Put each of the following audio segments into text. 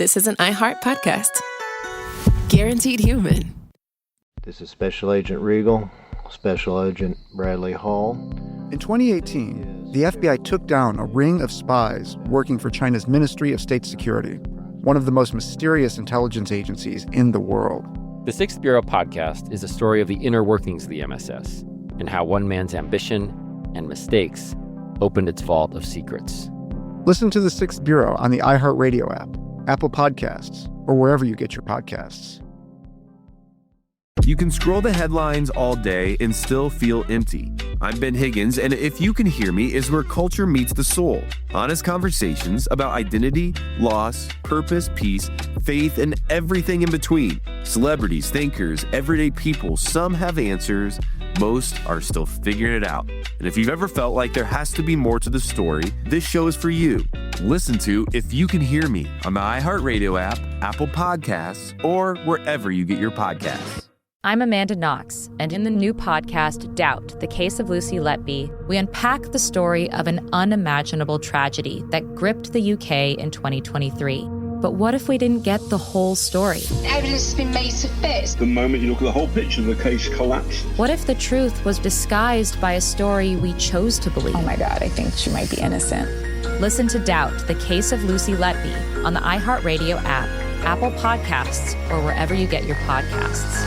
this is an iHeart podcast. Guaranteed human. This is Special Agent Regal, Special Agent Bradley Hall. In 2018, the FBI took down a ring of spies working for China's Ministry of State Security, one of the most mysterious intelligence agencies in the world. The Sixth Bureau podcast is a story of the inner workings of the MSS and how one man's ambition and mistakes opened its vault of secrets. Listen to The Sixth Bureau on the iHeartRadio app, Apple Podcasts, or wherever you get your podcasts. You can scroll the headlines all day and still feel empty. I'm Ben Higgins, and If You Can Hear Me is where culture meets the soul. Honest conversations about identity, loss, purpose, peace, faith, and everything in between. Celebrities, thinkers, everyday people, some have answers, most are still figuring it out. And if you've ever felt like there has to be more to the story, this show is for you. Listen to If You Can Hear Me on the iHeartRadio app, Apple Podcasts, or wherever you get your podcasts. I'm Amanda Knox, and in the new podcast, Doubt, The Case of Lucy Letby, we unpack the story of an unimaginable tragedy that gripped the UK in 2023. But what if we didn't get the whole story? Evidence has been made to fit. The moment you look at the whole picture, the case collapsed. What if the truth was disguised by a story we chose to believe? Oh my God, I think she might be innocent. Listen to Doubt, The Case of Lucy Letby on the iHeartRadio app, Apple Podcasts, or wherever you get your podcasts.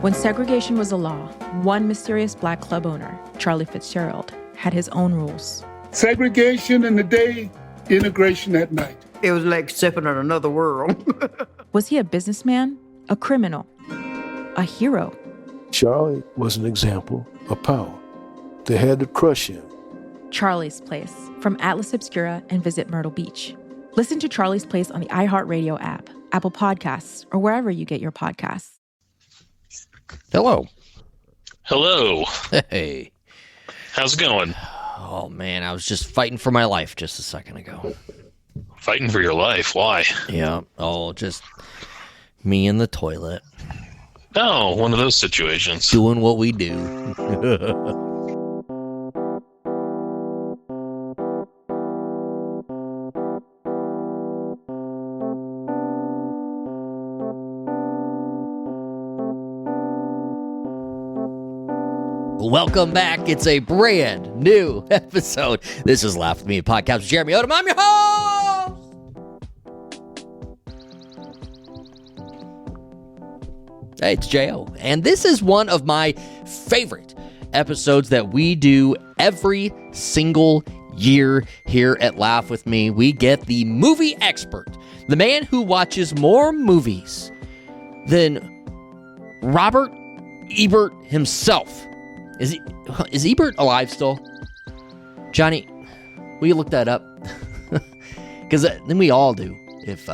When segregation was a law, one mysterious black club owner, Charlie Fitzgerald, had his own rules. Segregation in the day, integration at night. It was like stepping in another world. Was he a businessman, a criminal, a hero? Charlie was an example of power. They had to crush him. Charlie's Place, from Atlas Obscura and Visit Myrtle Beach. Listen to Charlie's Place on the iHeartRadio app, Apple Podcasts, or wherever you get your podcasts. Hello. Hello. Hey. How's it going? Oh, man, I was just fighting for my life just a second ago. Fighting for your life? Why? Yeah. Oh, just me in the toilet. Oh, one of those situations. Doing what we do. Welcome back. It's a brand new episode. This is Laugh With Me, a podcast with Jeremy Odem. I'm your host. Hey, it's J.O. And this is one of my favorite episodes that we do every single year here at Laugh With Me. We get the movie expert, the man who watches more movies than Robert Ebert himself. Is Ebert alive still? Johnny, will you look that up? Because then we all do if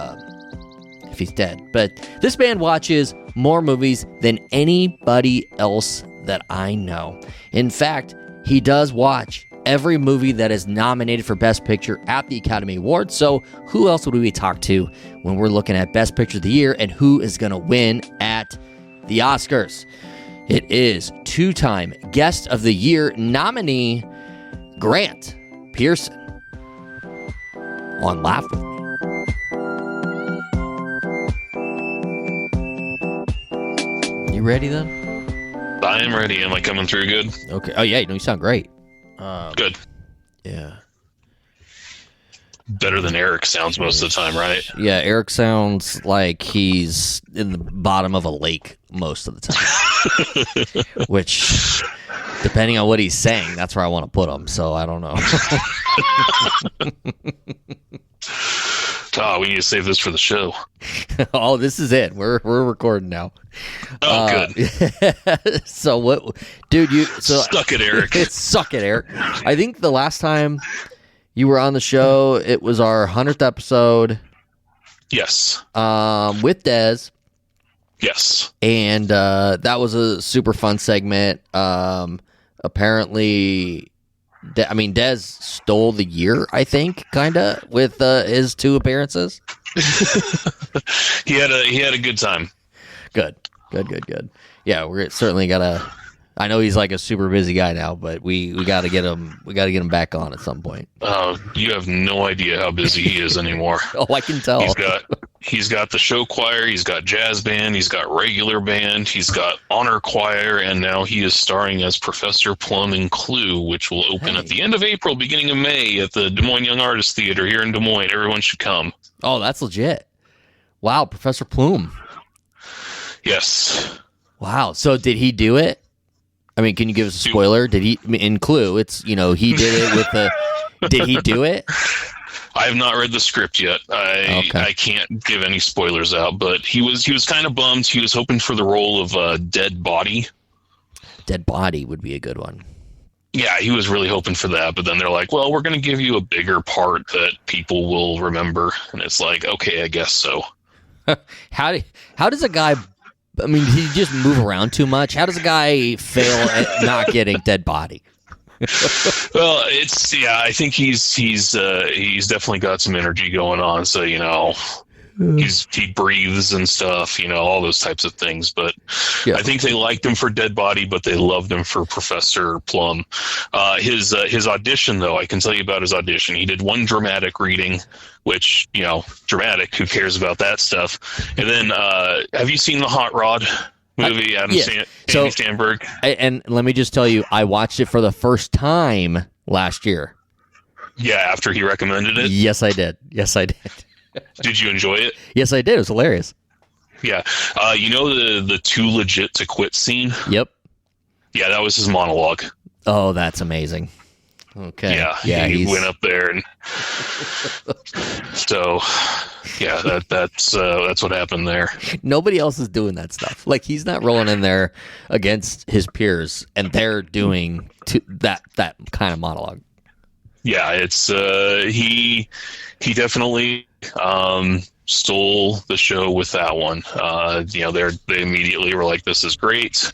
he's dead. But this man watches more movies than anybody else that I know. In fact, he does watch every movie that is nominated for Best Picture at the Academy Awards. So who else would we talk to when we're looking at Best Picture of the Year and who is going to win at the Oscars? It is two-time Guest of the Year nominee Grant Pearson on Laugh With Me. You ready then? I am ready. Am I coming through good? Okay. Oh, yeah. No, you sound great. Good. Yeah. Better than Eric sounds most of the time, right? Yeah, Eric sounds like he's in the bottom of a lake most of the time. Which, depending on what he's saying, that's where I want to put him. So I don't know. We need to save this for the show. Oh, this is it. We're recording now. Oh, good. So what, dude? Suck it, Eric. Suck it, Eric. I think the last time you were on the show, it was our 100th episode. Yes. With Dez. Yes. And that was a super fun segment. Apparently, Dez stole the year, I think, kind of, with his 2 appearances. He had a good time. Good. Yeah, we're certainly gotta I know he's like a super busy guy now, but we got to get him. We got to get him back on at some point. You have no idea how busy he is anymore. Oh, I can tell. He's got the show choir, he's got jazz band, he's got regular band, he's got honor choir, and now he is starring as Professor Plum in Clue, which will open at the end of April, beginning of May at the Des Moines Young Artists Theater here in Des Moines. Everyone should come. Oh, that's legit. Wow, Professor Plume. Yes. Wow. So did he do it? I mean, can you give us a spoiler? Did he in Clue? It's he did it with the. Did he do it? I have not read the script yet. I can't give any spoilers out, but he was kind of bummed. He was hoping for the role of Dead Body. Dead Body would be a good one. Yeah, he was really hoping for that, but then they're like, "Well, we're going to give you a bigger part that people will remember," and it's like, "Okay, I guess so." How does a guy? I mean, he just move around too much. How does a guy fail at not getting Dead Body? Well, I think he's definitely got some energy going on. So he breathes and stuff. All those types of things. But yeah. I think they liked him for Dead Body, but they loved him for Professor Plum. His audition, though, I can tell you about his audition. He did one dramatic reading, which dramatic. Who cares about that stuff? And then, have you seen the Hot Rod movie? Andy Samberg. And let me just tell you, I watched it for the first time last year. Yeah, after he recommended it? Yes, I did. Did you enjoy it? Yes, I did. It was hilarious. Yeah. The too legit to quit scene? Yep. Yeah, that was his monologue. Oh, that's amazing. Okay. Yeah, he went up there and so yeah, that's what happened there. Nobody else is doing that stuff. Like, he's not rolling in there against his peers and they're doing that kind of monologue. Yeah, it's he definitely stole the show with that one. They immediately were like, "This is great."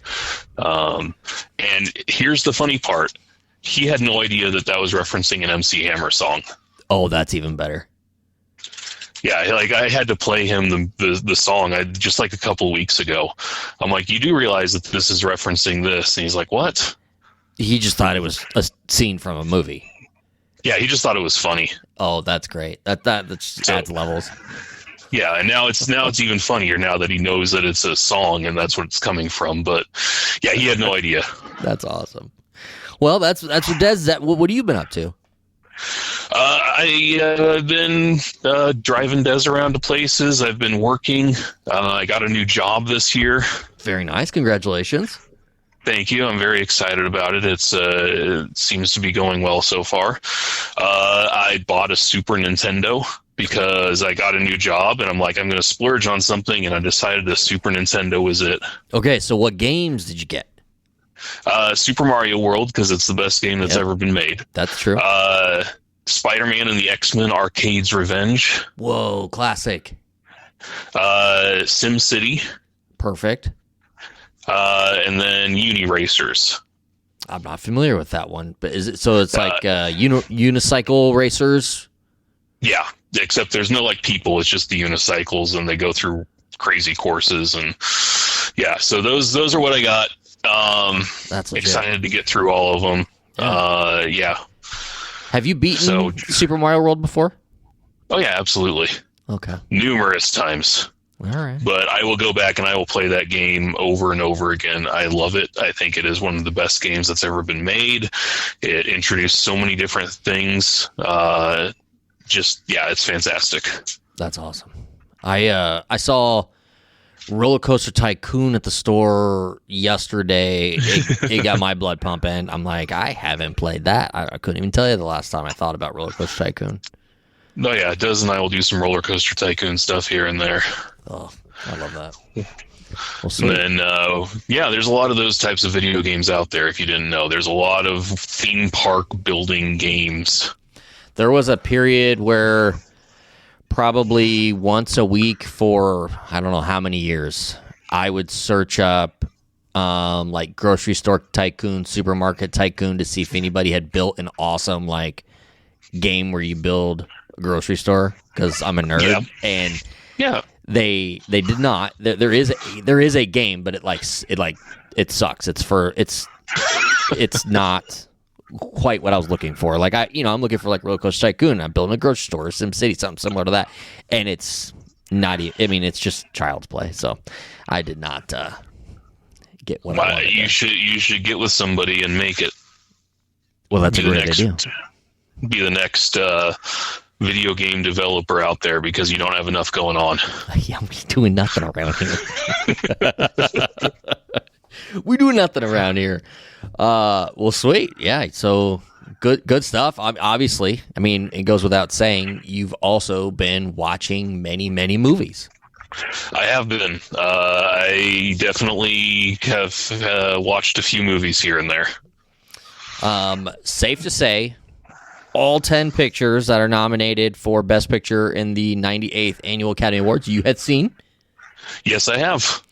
And here's the funny part: he had no idea that was referencing an MC Hammer song. Oh, that's even better. Yeah, like I had to play him the song just like a couple weeks ago. I'm like, "You do realize that this is referencing this?" And he's like, "What?" He just thought it was a scene from a movie. Yeah, he just thought it was funny. Oh, that's great. That just adds levels. Yeah, and now it's even funnier now that he knows that it's a song and that's what it's coming from. But yeah, he had no idea. That's awesome. Well, that's what Des. What have you been up to? I've been driving Des around to places. I've been working. I got a new job this year. Very nice. Congratulations. Thank you. I'm very excited about it. It seems to be going well so far. I bought a Super Nintendo because I got a new job, and I'm like, I'm going to splurge on something, and I decided the Super Nintendo was it. Okay, so what games did you get? Super Mario World, because it's the best game that's ever been made. That's true. Spider-Man and the X-Men Arcade's Revenge. Whoa, classic. SimCity. Perfect. And then Uni-Racers. I'm not familiar with that one, but is it so? It's like unicycle racers. Yeah, except there's no people. It's just the unicycles, and they go through crazy courses, and yeah. So those are what I got. That's legit. Excited to get through all of them. Yeah. Have you beaten Super Mario World before? Oh yeah, absolutely. Okay. Numerous times. All right. But I will go back and I will play that game over and over again. I love it. I think it is one of the best games that's ever been made. It introduced so many different things. It's fantastic. That's awesome. I saw Roller Coaster Tycoon at the store yesterday. It got my blood pumping. I'm like, I haven't played that. I couldn't even tell you the last time I thought about Roller Coaster Tycoon. Oh yeah, Des and I will do some Roller Coaster Tycoon stuff here and there. Oh, I love that. Well, and then, there's a lot of those types of video games out there. If you didn't know, there's a lot of theme park building games. There was a period where probably once a week for I don't know how many years, I would search up grocery store tycoon, supermarket tycoon to see if anybody had built an awesome game where you build a grocery store, because I'm a nerd. And They did not. There is a game, but it sucks. It's not quite what I was looking for. Like I'm looking for like Roller Coaster Tycoon. I'm building a grocery store, SimCity, something similar to that, and it's not. It's just child's play. So I did not get what I wanted. You should get with somebody and make it. Well, that's a great idea. Be the next video game developer out there because you don't have enough going on. Yeah, we're doing nothing around here. We do nothing around here. Well, sweet. Yeah, so good stuff. Obviously, it goes without saying, you've also been watching many, many movies. I have been. I definitely have watched a few movies here and there. Safe to say, all 10 pictures that are nominated for Best Picture in the 98th Annual Academy Awards you had seen? Yes, I have.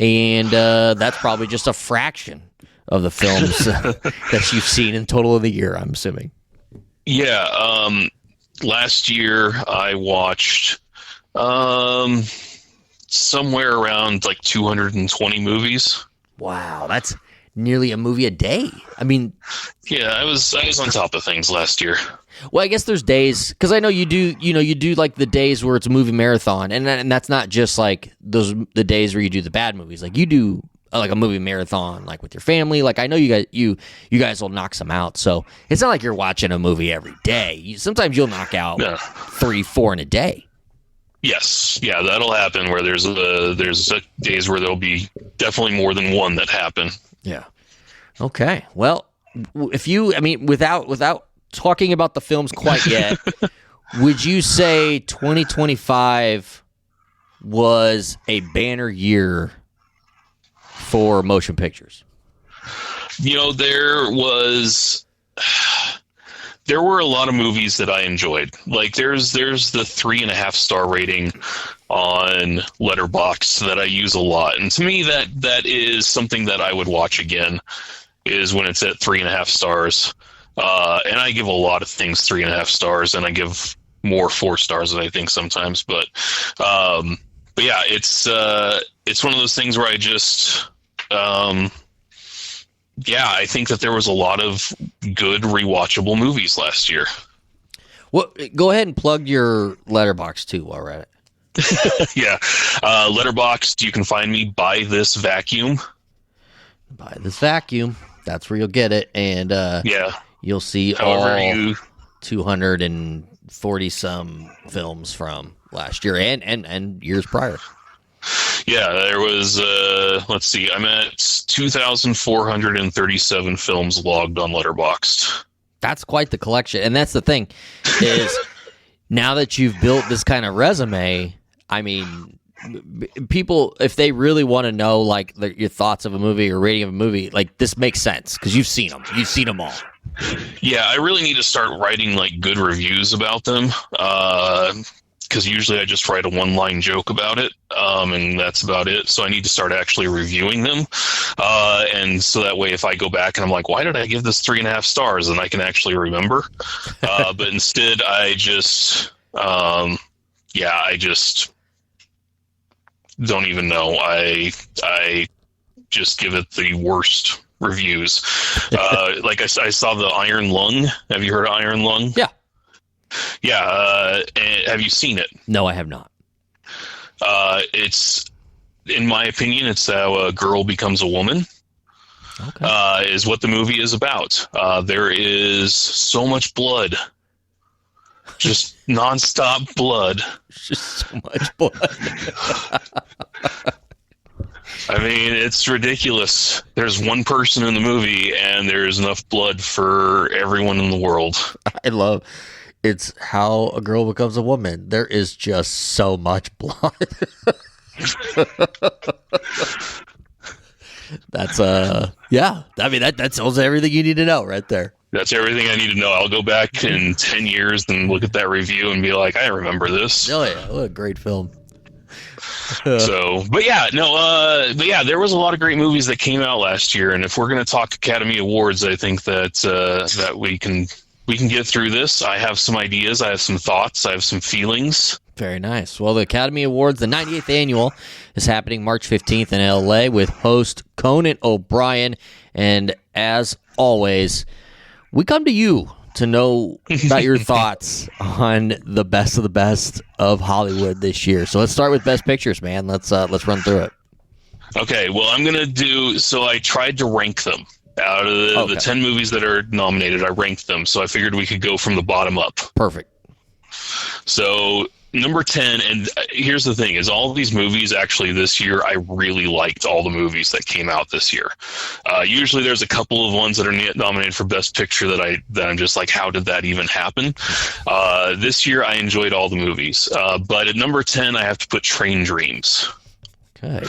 And that's probably just a fraction of the films that you've seen in total of the year, I'm assuming. Yeah. Last year, I watched somewhere around like 220 movies. Wow, that's nearly a movie a day. Yeah, I was on top of things last year. Well, I guess there's days, because I know you do like the days where it's a movie marathon, and that's not just like the days where you do the bad movies. Like you do like a movie marathon, like with your family. Like I know you guys will knock some out. So it's not like you're watching a movie every day. Sometimes you'll knock out 3-4 in a day. Yes, yeah, that'll happen. Where there's days where there'll be definitely more than one that happen. Yeah. Okay. Well, if you, without talking about the films quite yet, would you say 2025 was a banner year for motion pictures? There were a lot of movies that I enjoyed. Like there's the 3.5 star rating on Letterboxd that I use a lot, and to me that is something that I would watch again. Is when it's at 3.5 stars, and I give a lot of things 3.5 stars, and I give more 4 stars than I think sometimes. But yeah, it's one of those things where I just I think that there was a lot of good rewatchable movies last year. Well, go ahead and plug your Letterboxd too while we're at it. Yeah, Letterboxd. You can find me by this vacuum. By this vacuum. That's where you'll get it, and you'll see all 240 some films from last year and years prior. Yeah, there was. Let's see, I'm at 2,437 films logged on Letterboxd. That's quite the collection, and that's the thing is now that you've built this kind of resume, people, if they really want to know like your thoughts of a movie or rating of a movie, like this makes sense because you've seen them all. Yeah, I really need to start writing like good reviews about them, because usually I just write a one-line joke about it, and that's about it. So I need to start actually reviewing them, and so that way if I go back and I'm like, why did I give this 3.5 stars, and I can actually remember. But instead I just don't even know. I just give it the worst reviews. Like I saw the Iron Lung. Have you heard of Iron Lung? Yeah. Yeah. Have you seen it? No, I have not. It's, in my opinion, it's how a girl becomes a woman. Okay. Is what the movie is about. There is so much blood. Just nonstop blood. Just so much blood. It's ridiculous. There's one person in the movie, and there's enough blood for everyone in the world. I love it's how a girl becomes a woman. There is just so much blood. That's that tells everything you need to know right there. That's everything I need to know. I'll go back in 10 years and look at that review and be like, I remember this. Oh yeah, what a great film. There was a lot of great movies that came out last year, and if we're going to talk Academy Awards, I think that we can get through this. I have some ideas, I have some thoughts, I have some feelings. Very nice. Well, the Academy Awards, the 98th annual, is happening March 15th in LA with host Conan O'Brien. And as always, we come to you to know about your thoughts on the best of Hollywood this year. So let's start with Best Pictures, man. Let's run through it. Okay, well, I'm going to do, so I tried to rank them. Out of the 10 movies that are nominated, I ranked them. So I figured we could go from the bottom up. Perfect. So number 10, and here's the thing, is all of these movies actually this year, I really liked all the movies that came out this year. Usually there's a couple of ones that are nominated for Best Picture that I'm just like, how did that even happen? This year I enjoyed all the movies. But at number 10, I have to put Train Dreams. Okay.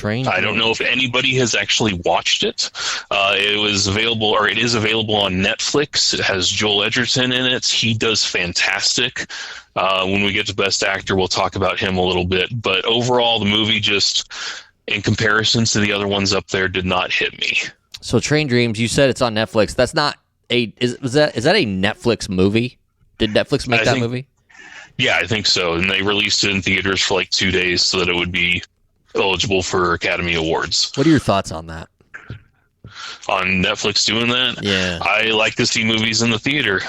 I don't know if anybody has actually watched it. It is available on Netflix. It has Joel Edgerton in it. He does fantastic. When we get to Best Actor, we'll talk about him a little bit. But overall, the movie just, in comparison to the other ones up there, did not hit me. So Train Dreams, you said it's on Netflix. That's not is that a Netflix movie? Did Netflix make that movie? Yeah, I think so. And they released it in theaters for like 2 days so that it would be eligible for Academy Awards. What are your thoughts on that? On Netflix doing that? Yeah. I like to see movies in the theater.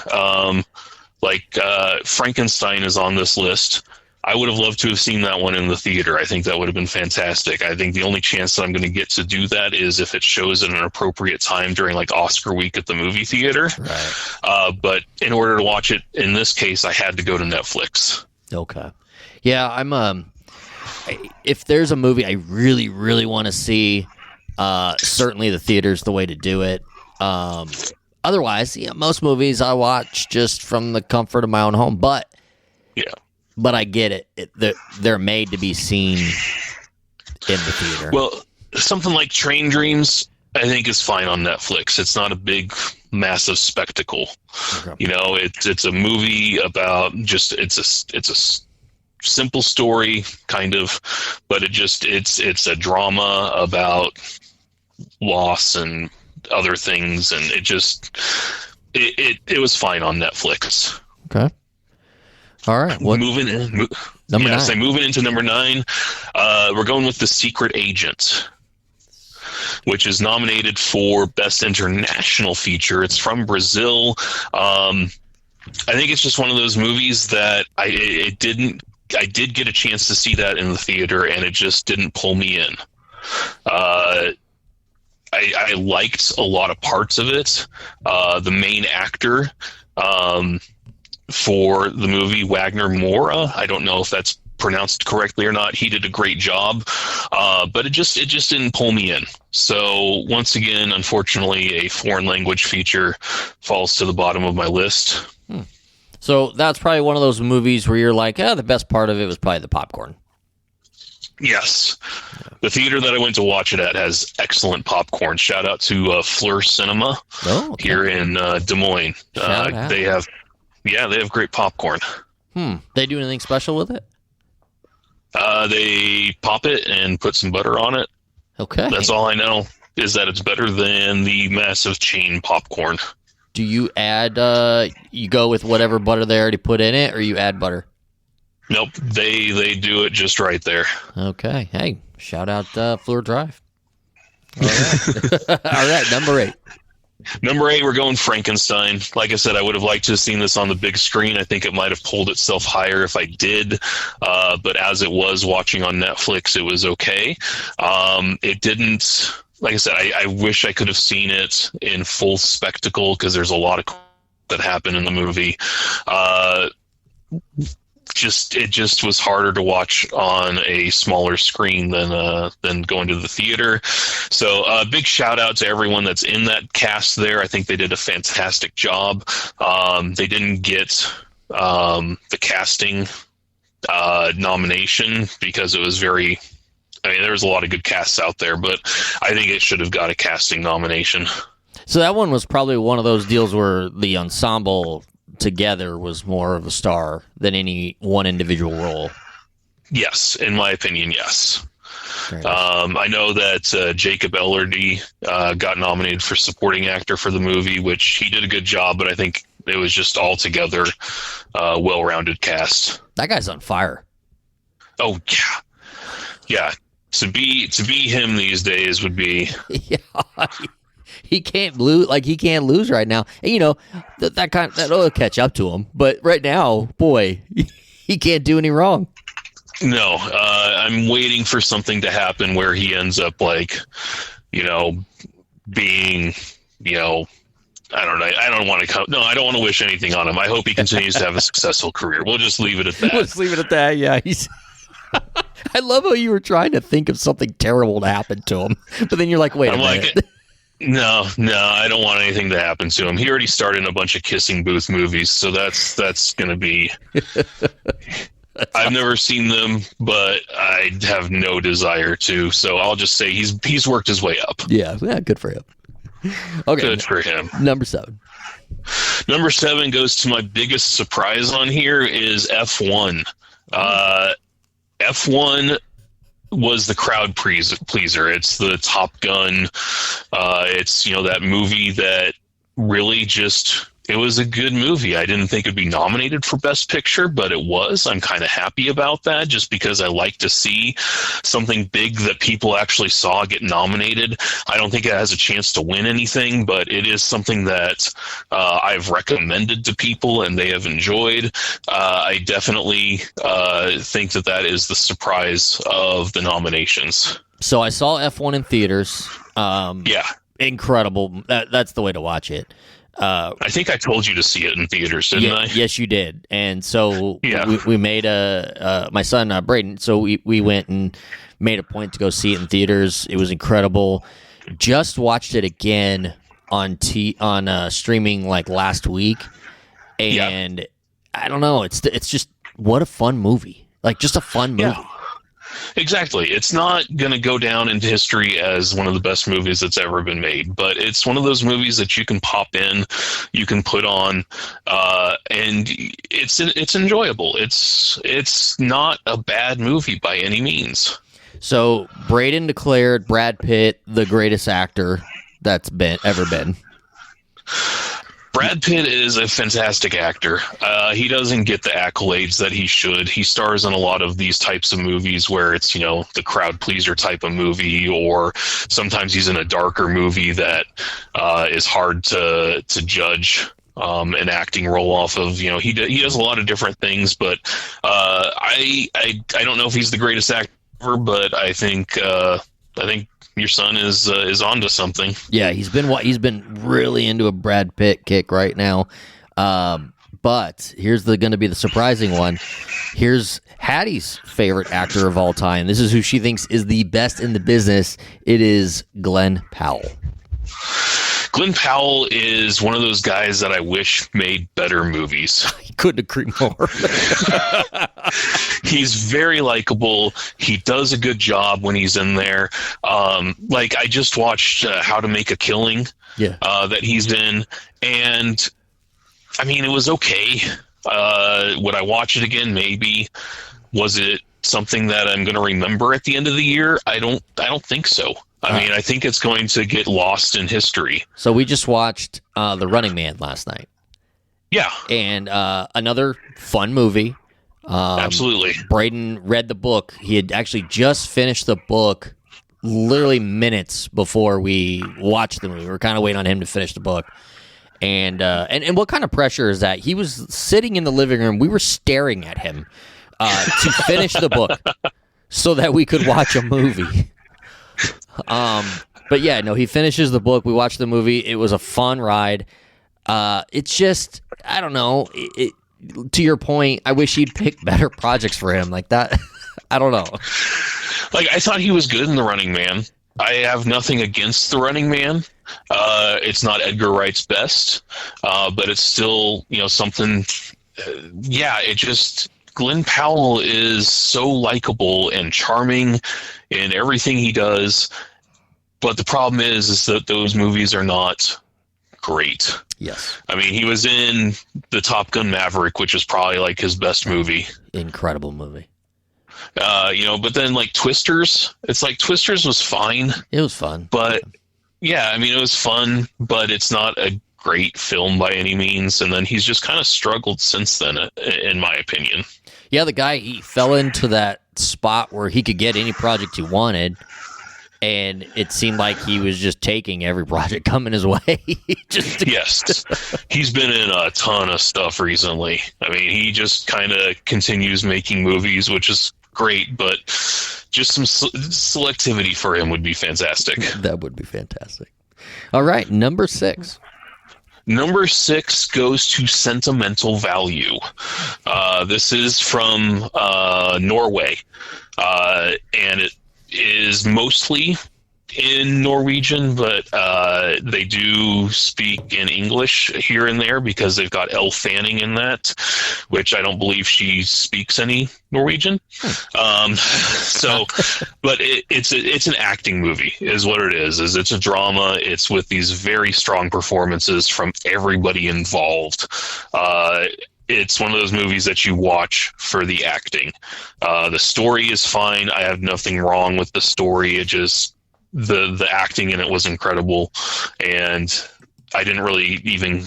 Frankenstein is on this list. I would have loved to have seen that one in the theater. I think that would have been fantastic. I think the only chance that I'm going to get to do that is if it shows at an appropriate time during like Oscar week at the movie theater. Right. But in order to watch it, in this case, I had to go to Netflix. Okay. Yeah, I'm if there's a movie I really, really want to see, certainly the theater's the way to do it. Otherwise, most movies I watch just from the comfort of my own home. But I get it. They're made to be seen in the theater. Well, something like Train Dreams, I think, is fine on Netflix. It's not a big, massive spectacle. Okay. It's a movie about it's a simple story, kind of, but it's a drama about loss and other things, and it was fine on Netflix. Okay. All right. Moving into number 9, we're going with The Secret Agent, which is nominated for Best International Feature. It's from Brazil. I think it's just one of those movies that I did get a chance to see that in the theater, and it just didn't pull me in. I liked a lot of parts of it. The main actor for the movie, Wagner Moura, I don't know if that's pronounced correctly or not. He did a great job, but it just didn't pull me in. So once again, unfortunately, a foreign language feature falls to the bottom of my list. So that's probably one of those movies where you're like, the best part of it was probably the popcorn. Yes. The theater that I went to watch it at has excellent popcorn. Shout out to Fleur Cinema here in Des Moines. They have great popcorn. They do anything special with it? They pop it and put some butter on it. Okay. That's all I know, is that it's better than the massive chain popcorn. Do you add, you go with whatever butter they already put in it, or you add butter? Nope, they do it just right there. Okay. Hey, shout out Fleur Drive. All right. All right, number 8. Number 8, we're going Frankenstein. Like I said, I would have liked to have seen this on the big screen. I think it might have pulled itself higher if I did. But as it was watching on Netflix, it was okay. It didn't... Like I said, I wish I could have seen it in full spectacle, because there's a lot of that happen in the movie. It just was harder to watch on a smaller screen than going to the theater. So big shout out to everyone that's in that cast there. I think they did a fantastic job. They didn't get the casting nomination because it was very... there's a lot of good casts out there, but I think it should have got a casting nomination. So that one was probably one of those deals where the ensemble together was more of a star than any one individual role. Yes, in my opinion, yes. I know that Jacob Elordi got nominated for supporting actor for the movie, which he did a good job, but I think it was just altogether well-rounded cast. That guy's on fire. Oh yeah. To be him these days would be. Yeah, he can't lose. Like he can't lose right now. And, that'll catch up to him. But right now, boy, he can't do any wrong. No, I'm waiting for something to happen where he ends up being, I don't know. I don't want to wish anything on him. I hope he continues to have a successful career. We'll just leave it at that. Let's leave it at that. Yeah, I love how you were trying to think of something terrible to happen to him, but then you're like, wait a minute. No, I don't want anything to happen to him. He already starred in a bunch of kissing booth movies, so that's going to be. I've never seen them, but I have no desire to. So I'll just say he's worked his way up. Yeah, good for him. Okay, good for him. Number 7. Number 7 goes to my biggest surprise on here is F1. F1 was the crowd pleaser. It's the Top Gun. It's that movie that really just. It was a good movie. I didn't think it'd be nominated for Best Picture, but it was. I'm kind of happy about that just because I like to see something big that people actually saw get nominated. I don't think it has a chance to win anything, but it is something that I've recommended to people and they have enjoyed. I definitely think that is the surprise of the nominations. So I saw F1 in theaters. Yeah. Incredible. That's the way to watch it. I think I told you to see it in theaters, didn't I? Yes, you did. And so we made my son, Braden, so we went and made a point to go see it in theaters. It was incredible. Just watched it again on streaming like last week. And I don't know, it's just, what a fun movie. Like, just a fun movie. Yeah. Exactly. It's not going to go down into history as one of the best movies that's ever been made, but it's one of those movies that you can pop in, you can put on, and it's enjoyable. It's not a bad movie by any means. So Braden declared Brad Pitt the greatest actor that's ever been. Brad Pitt is a fantastic actor. He doesn't get the accolades that he should. He stars in a lot of these types of movies where it's, the crowd pleaser type of movie, or sometimes he's in a darker movie that is hard to judge an acting role off of. He does a lot of different things, but I don't know if he's the greatest actor, but I think your son is onto something. Yeah, he's been really into a Brad Pitt kick right now. But here's going to be the surprising one. Here's Hattie's favorite actor of all time. This is who she thinks is the best in the business. It is Glenn Powell. Glenn Powell is one of those guys that I wish made better movies. He couldn't agree more. He's very likable. He does a good job when he's in there. I just watched How to Make a Killing that he's in, and I mean, it was okay. Would I watch it again? Maybe. Was it something that I'm going to remember at the end of the year? I don't think so. I mean, I think it's going to get lost in history. So we just watched The Running Man last night. Yeah. And another fun movie. Absolutely. Braden read the book. He had actually just finished the book literally minutes before we watched the movie. We were kind of waiting on him to finish the book. And what kind of pressure is that? He was sitting in the living room. We were staring at him to finish the book so that we could watch a movie. But yeah, no, he finishes the book. We watched the movie. It was a fun ride. It's just, I don't know. To your point, I wish he'd pick better projects for him like that. I don't know. I thought he was good in The Running Man. I have nothing against The Running Man. It's not Edgar Wright's best, but it's still, something. Glenn Powell is so likable and charming in everything he does. But the problem is that those movies are not great. Yes. I mean, he was in the Top Gun Maverick, which is probably his best movie. Incredible movie. But then Twisters, it's Twisters was fine. It was fun. But yeah, I mean, it was fun, but it's not a great film by any means. And then he's just kind of struggled since then, in my opinion. Yeah, the guy, he fell into that spot where he could get any project he wanted, and it seemed like he was just taking every project coming his way. Yes. He's been in a ton of stuff recently. I mean, he just kind of continues making movies, which is great, but just some selectivity for him would be fantastic. That would be fantastic. All right, number 6. Number 6 goes to Sentimental Value. This is from Norway, and it is mostly in Norwegian, but they do speak in English here and there because they've got Elle Fanning in that, which I don't believe she speaks any Norwegian. But it's an acting movie is what it is. It's a drama. It's with these very strong performances from everybody involved. It's one of those movies that you watch for the acting. The story is fine. I have nothing wrong with the story. It just the acting in it was incredible, and I didn't really even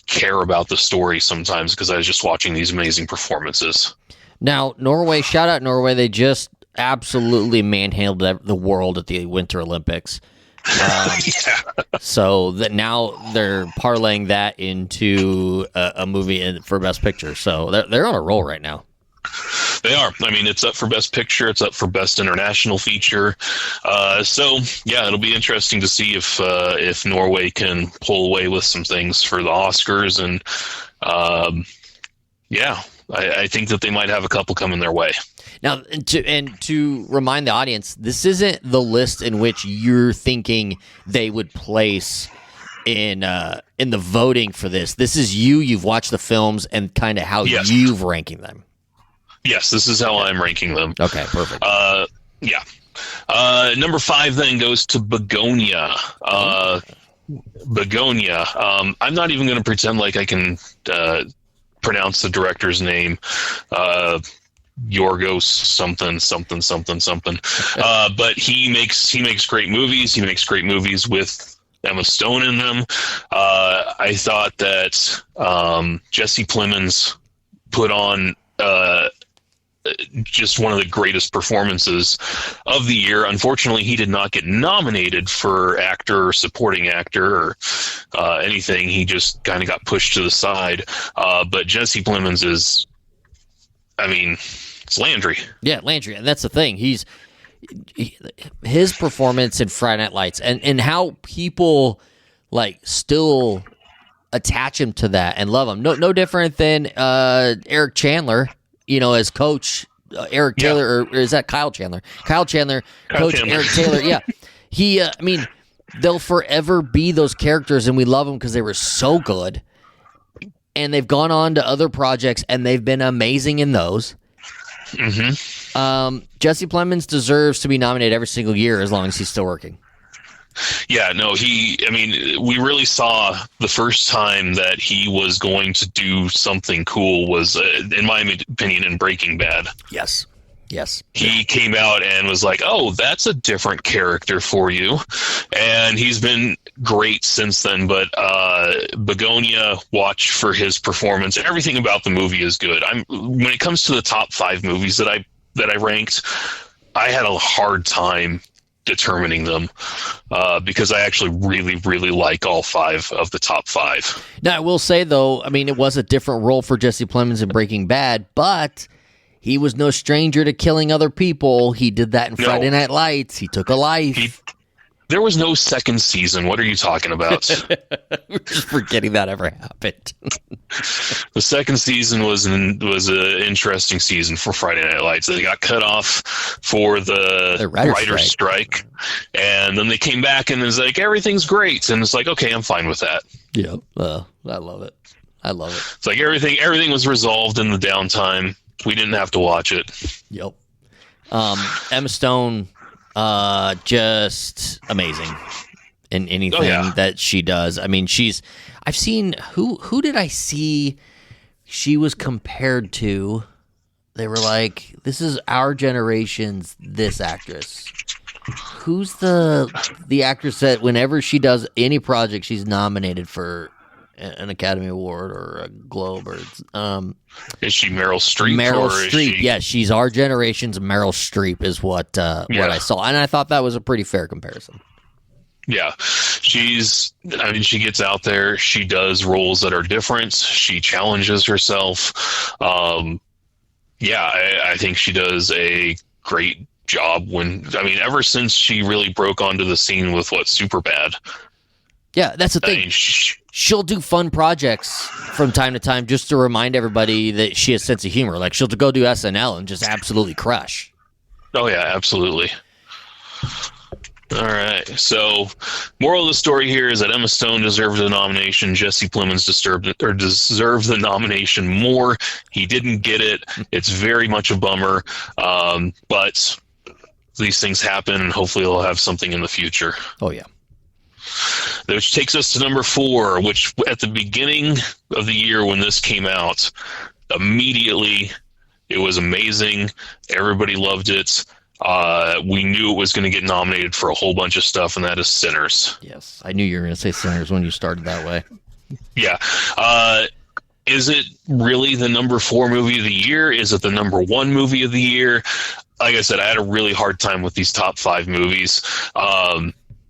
care about the story sometimes because I was just watching these amazing performances. Now, Norway, shout out Norway. They just absolutely manhandled the world at the Winter Olympics. So that now they're parlaying that into a movie for Best Picture. So they're on a roll right now. They are. I mean, it's up for Best Picture. It's up for Best International Feature. So yeah, it'll be interesting to see if Norway can pull away with some things for the Oscars. And I think that they might have a couple coming their way. Now, to remind the audience, this isn't the list in which you're thinking they would place in the voting for this. This is you've watched the films and kind of how you've ranking them. Yes, this is how I'm ranking them. Okay, perfect. Number 5 then goes to Begonia. Begonia. I'm not even going to pretend like I can pronounce the director's name. Yorgos something. But he makes great movies. He makes great movies with Emma Stone in them. I thought that Jesse Plemons put on just one of the greatest performances of the year. Unfortunately, he did not get nominated for actor or supporting actor or anything. He just kind of got pushed to the side. But Jesse Plemons is, it's Landry. Yeah, Landry. And that's the thing. His performance in Friday Night Lights and how people still attach him to that and love him. No different than Eric Chandler, as coach Eric Taylor, or is that Kyle Chandler? Kyle Chandler, coach Chandler. Eric Taylor. Yeah. He, they'll forever be those characters, and we love them because they were so good. And they've gone on to other projects, and they've been amazing in those. Mm-hmm. Jesse Plemons deserves to be nominated every single year as long as he's still working. Yeah, no, we really saw the first time that he was going to do something cool was, in my opinion, in Breaking Bad. Yes. He came out and was like, oh, that's a different character for you. And he's been great since then. But Begonia, watch for his performance. Everything about the movie is good. When it comes to the top 5 movies that I ranked, I had a hard time determining them because I actually really, really like all 5 of the top 5. Now, I will say, though, it was a different role for Jesse Plemons in Breaking Bad, but he was no stranger to killing other people. He did that in Friday Night Lights. He took a life. There was no second season. What are you talking about? We're just forgetting that ever happened. The second season was an interesting season for Friday Night Lights. They got cut off for the writer's strike. And then they came back and it was like, everything's great. And it's like, okay, I'm fine with that. Yeah, I love it. It's like everything was resolved in the downtime. We didn't have to watch it. Yep. Emma Stone, just amazing in anything that she does. I've seen, who did I see she was compared to? They were like, this is our generation's this actress. Who's the actress that whenever she does any project, she's nominated for an Academy Award or a Globe. Or is she Meryl Streep? Meryl Streep, yeah, she's our generation's Meryl Streep is what I saw, and I thought that was a pretty fair comparison. Yeah, she gets out there. She does roles that are different. She challenges herself. I think she does a great job ever since she really broke onto the scene with Superbad. Yeah, that's the thing. She'll do fun projects from time to time just to remind everybody that she has a sense of humor. Like, she'll go do SNL and just absolutely crush. Oh, yeah, absolutely. All right, so moral of the story here is that Emma Stone deserved the nomination. Jesse Plemons deserved the nomination more. He didn't get it. It's very much a bummer, but these things happen, and hopefully they'll have something in the future. Oh, yeah. Which takes us to number 4, which at the beginning of the year when this came out, immediately it was amazing. Everybody loved it. We knew it was going to get nominated for a whole bunch of stuff, and that is Sinners. Yes, I knew you were going to say Sinners when you started that way. Yeah. Is it really the number 4 movie of the year? Is it the number 1 movie of the year? Like I said, I had a really hard time with these top 5 movies.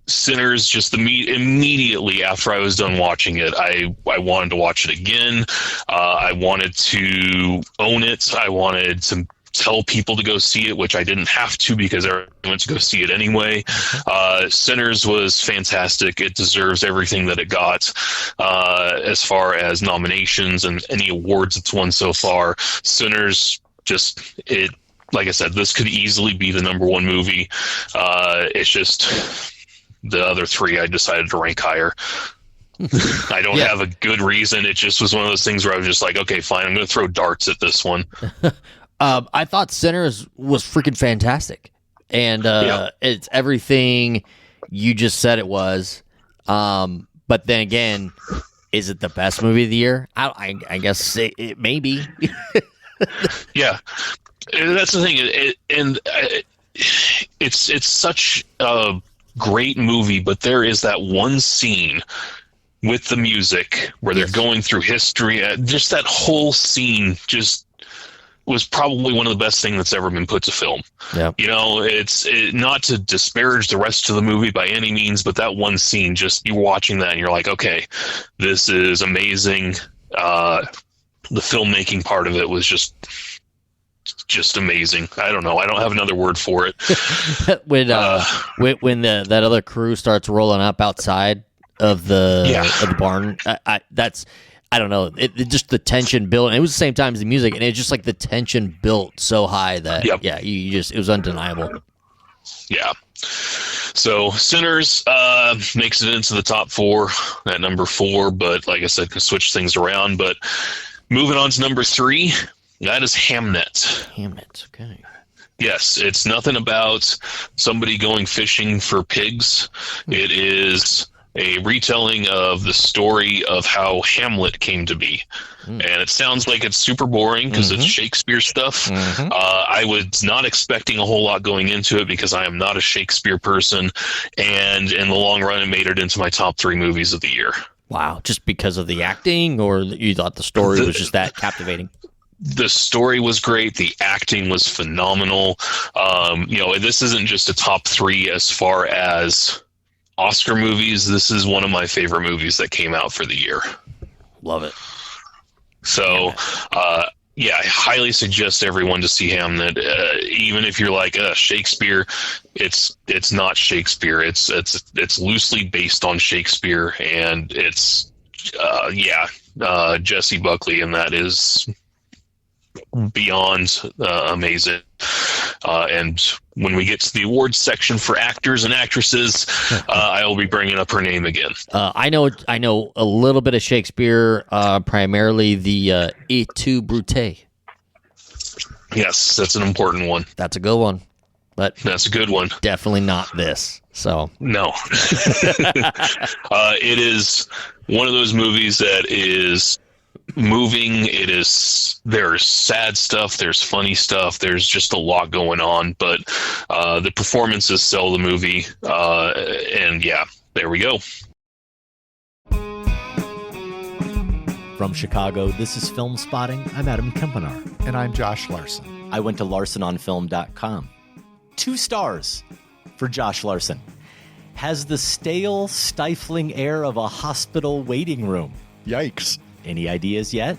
Sinners, just immediately after I was done watching it, I wanted to watch it again. I wanted to own it. I wanted to tell people to go see it, which I didn't have to because I went to go see it anyway. Sinners was fantastic. It deserves everything that it got as far as nominations and any awards it's won so far. Sinners, like I said, this could easily be the number 1 movie. It's just the other 3 I decided to rank higher. I don't have a good reason. It just was one of those things where I was just like, okay, fine, I'm going to throw darts at this one. I thought Sinners was freaking fantastic. And it's everything you just said it was. But then again, is it the best movie of the year? I guess it may be. Yeah. That's the thing. It's such a great movie, but there is that one scene with the music where they're going through history. Just that whole scene just was probably one of the best things that's ever been put to film. Yeah. It's not to disparage the rest of the movie by any means, but that one scene, just you watching that and you're like, okay, this is amazing. The filmmaking part of it was just amazing. I don't know. I don't have another word for it. when that other crew starts rolling up outside of the barn, I don't know. It just the tension built, and it was the same time as the music, and it's just like the tension built so high that it was undeniable. Yeah. So Sinners makes it into the top 4 at number 4, but like I said, can switch things around. But moving on to number 3. That is Hamnet. Hamnet, okay. Yes, it's nothing about somebody going fishing for pigs. It is a retelling of the story of how Hamlet came to be. And it sounds like it's super boring because it's Shakespeare stuff. I was not expecting a whole lot going into it because I am not a Shakespeare person. And in the long run, it made it into my top 3 movies of the year. Wow, just because of the acting, or you thought the story was just that captivating? The story was great. The acting was phenomenal. This isn't just a top 3 as far as Oscar movies. This is one of my favorite movies that came out for the year. Love it. So, I highly suggest everyone to see Hamlet. Even if you're like Shakespeare, it's not Shakespeare. It's loosely based on Shakespeare, and it's Jesse Buckley, and that is beyond amazing. And when we get to the awards section for actors and actresses, I will be bringing up her name again. I know a little bit of Shakespeare, primarily the Et tu, Brute. Yes, that's an important one. That's a good one. But that's a good one. Definitely not this. So no. It is one of those movies that is moving. There's sad stuff, there's funny stuff, there's just a lot going on, but the performances sell the movie, and there we go. From Chicago, this is Film Spotting. I'm Adam Kempenaar. And I'm Josh Larson. I went to larsononfilm.com. 2 stars for Josh Larson. Has the stale, stifling air of a hospital waiting room. Yikes. Any ideas yet?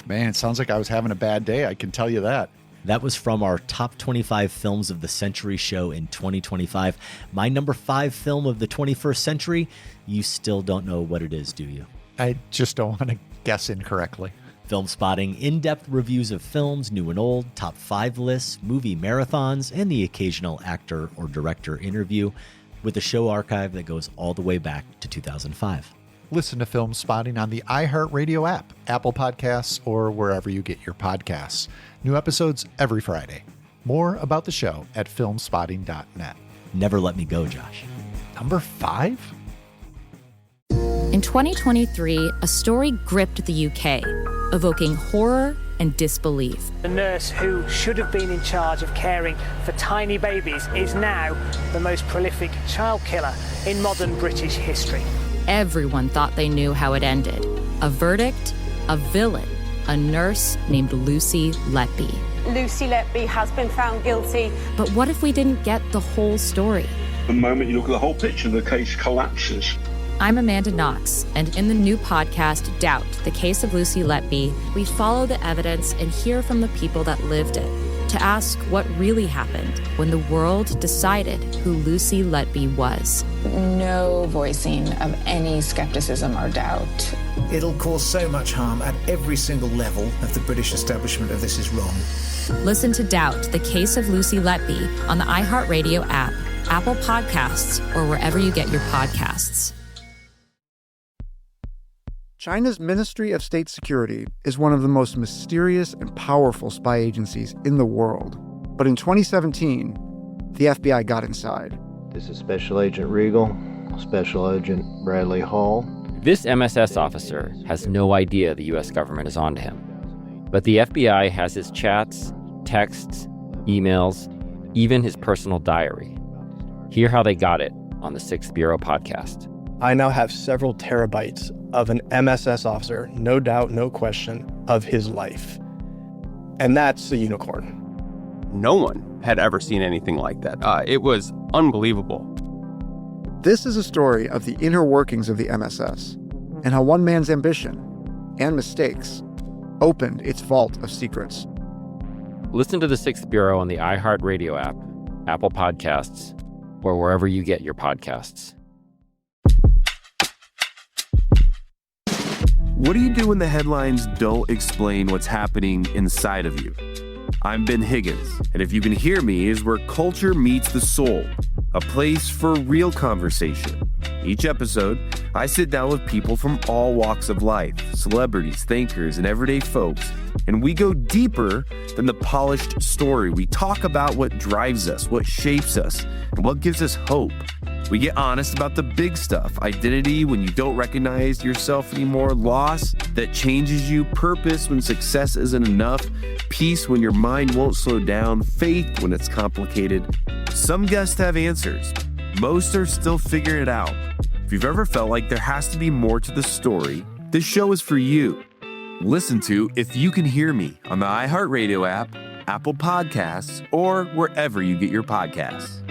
Man, it sounds like I was having a bad day, I can tell you that. That was from our Top 25 Films of the Century show in 2025. My number 5 film of the 21st century, you still don't know what it is, do you? I just don't want to guess incorrectly. Film Spotting, in-depth reviews of films, new and old, top 5 lists, movie marathons, and the occasional actor or director interview with a show archive that goes all the way back to 2005. Listen to Film Spotting on the iHeartRadio app, Apple Podcasts, or wherever you get your podcasts. New episodes every Friday. More about the show at filmspotting.net. Never let me go, Josh. Number 5? In 2023, a story gripped the UK, evoking horror and disbelief. The nurse who should have been in charge of caring for tiny babies is now the most prolific child killer in modern British history. Everyone thought they knew how it ended. A verdict, a villain, a nurse named Lucy Letby. Lucy Letby has been found guilty. But what if we didn't get the whole story? The moment you look at the whole picture, the case collapses. I'm Amanda Knox, and in the new podcast, Doubt, the Case of Lucy Letby, we follow the evidence and hear from the people that lived it to ask what really happened when the world decided who Lucy Letby was. No voicing of any skepticism or doubt. It'll cause so much harm at every single level of the British establishment of this is wrong. Listen to Doubt, the Case of Lucy Letby on the iHeartRadio app, Apple Podcasts, or wherever you get your podcasts. China's Ministry of State Security is one of the most mysterious and powerful spy agencies in the world. But in 2017, the FBI got inside. This is Special Agent Regal, Special Agent Bradley Hall. This MSS officer has no idea the U.S. government is onto him. But the FBI has his chats, texts, emails, even his personal diary. Hear how they got it on the 6th Bureau podcast. I now have several terabytes of an MSS officer, no doubt, no question, of his life. And that's a unicorn. No one had ever seen anything like that. It was unbelievable. This is a story of the inner workings of the MSS and how one man's ambition and mistakes opened its vault of secrets. Listen to the 6th Bureau on the iHeartRadio app, Apple Podcasts, or wherever you get your podcasts. What do you do when the headlines don't explain what's happening inside of you? I'm Ben Higgins, and if you can hear me, is where culture meets the soul, a place for real conversation. Each episode, I sit down with people from all walks of life, celebrities, thinkers, and everyday folks, and we go deeper than the polished story. We talk about what drives us, what shapes us, and what gives us hope. We get honest about the big stuff, identity when you don't recognize yourself anymore, loss that changes you, purpose when success isn't enough, peace when your mind won't slow down, faith when it's complicated. Some guests have answers. Most are still figuring it out. If you've ever felt like there has to be more to the story, this show is for you. Listen to If You Can Hear Me on the iHeartRadio app, Apple Podcasts, or wherever you get your podcasts.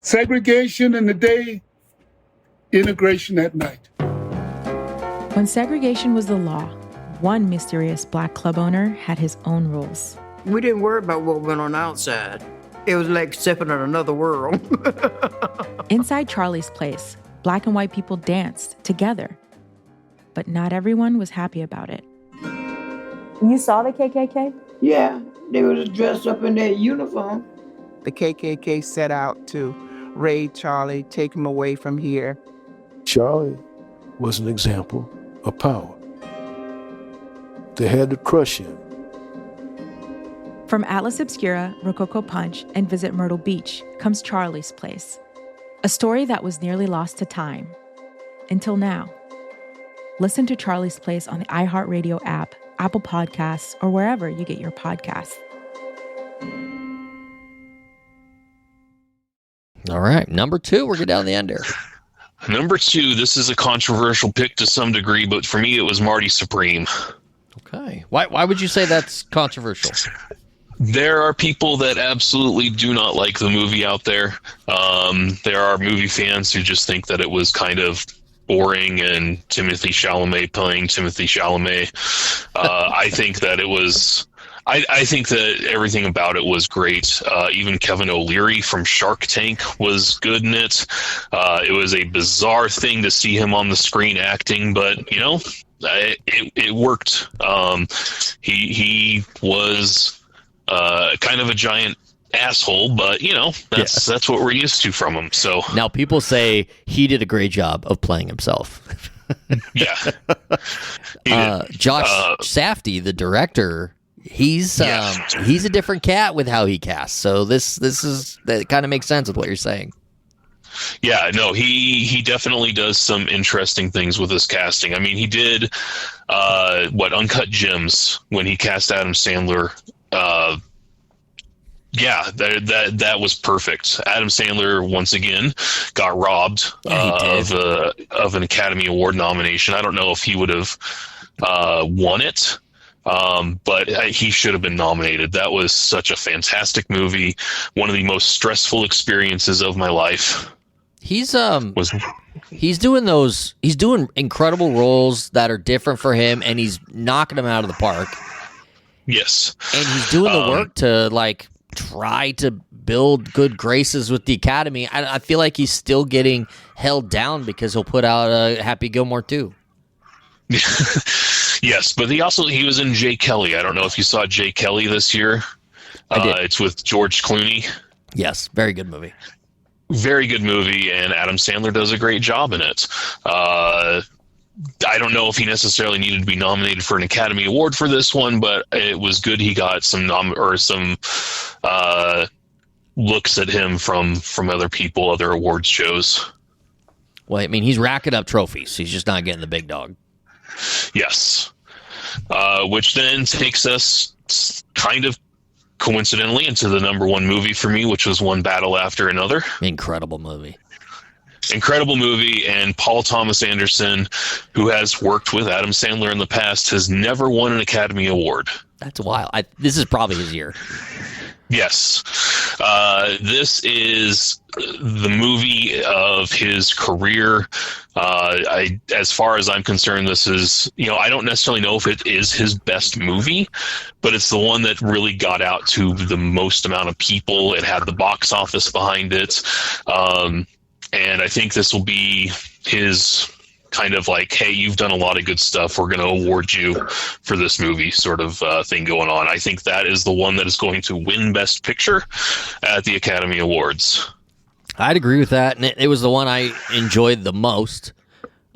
Segregation in the day, integration at night. When segregation was the law, one mysterious black club owner had his own rules. We didn't worry about what went on outside. It was like stepping in another world. Inside Charlie's place, black and white people danced together. But not everyone was happy about it. You saw the KKK? Yeah, they was dressed up in their uniform. The KKK set out to raid Charlie, take him away from here. Charlie was an example of power. They had to crush him. From Atlas Obscura, Rococo Punch, and Visit Myrtle Beach comes Charlie's Place, a story that was nearly lost to time. Until now. Listen to Charlie's Place on the iHeartRadio app, Apple Podcasts, or wherever you get your podcasts. All right, number 2, we're getting down the end here. Number 2, this is a controversial pick to some degree, but for me it was Marty Supreme. Okay. Why would you say that's controversial? There are people that absolutely do not like the movie out there. There are movie fans who just think that it was kind of boring and Timothy Chalamet playing Timothy Chalamet. I think that it was... I think that everything about it was great. Even Kevin O'Leary from Shark Tank was good in it. It was a bizarre thing to see him on the screen acting, but, you know, it worked. He was kind of a giant asshole, but, you know, that's what we're used to from him. So now people say he did a great job of playing himself. Yeah. Josh Safdie, the director... He's a different cat with how he casts. So that kind of makes sense with what you're saying. Yeah, no, he definitely does some interesting things with his casting. I mean, he did Uncut Gems when he cast Adam Sandler. That was perfect. Adam Sandler once again got robbed of an Academy Award nomination. I don't know if he would have won it. But he should have been nominated. That was such a fantastic movie. One of the most stressful experiences of my life. He's doing incredible roles that are different for him, and he's knocking them out of the park. Yes. And he's doing the work to try to build good graces with the Academy. I feel like he's still getting held down because he'll put out Happy Gilmore 2. Yes, but he was in Jay Kelly. I don't know if you saw Jay Kelly this year. I did. It's with George Clooney. Yes, very good movie. Very good movie, and Adam Sandler does a great job in it. I don't know if he necessarily needed to be nominated for an Academy Award for this one, but it was good he got some looks at him from other people, other awards shows. Well, I mean, he's racking up trophies. He's just not getting the big dog. Yes. Which then takes us kind of coincidentally into the number 1 movie for me, which was One Battle After Another. Incredible movie, and Paul Thomas Anderson, who has worked with Adam Sandler in the past, has never won an Academy Award. That's wild. This is probably his year. Yes. This is the movie of his career. As far as I'm concerned, this is, I don't necessarily know if it is his best movie, but it's the one that really got out to the most amount of people. It had the box office behind it. And I think this will be his kind of like, hey, you've done a lot of good stuff, we're going to award you for this movie sort of thing going on. I think that is the one that is going to win Best Picture at the Academy Awards. I'd agree with that, and it was the one I enjoyed the most,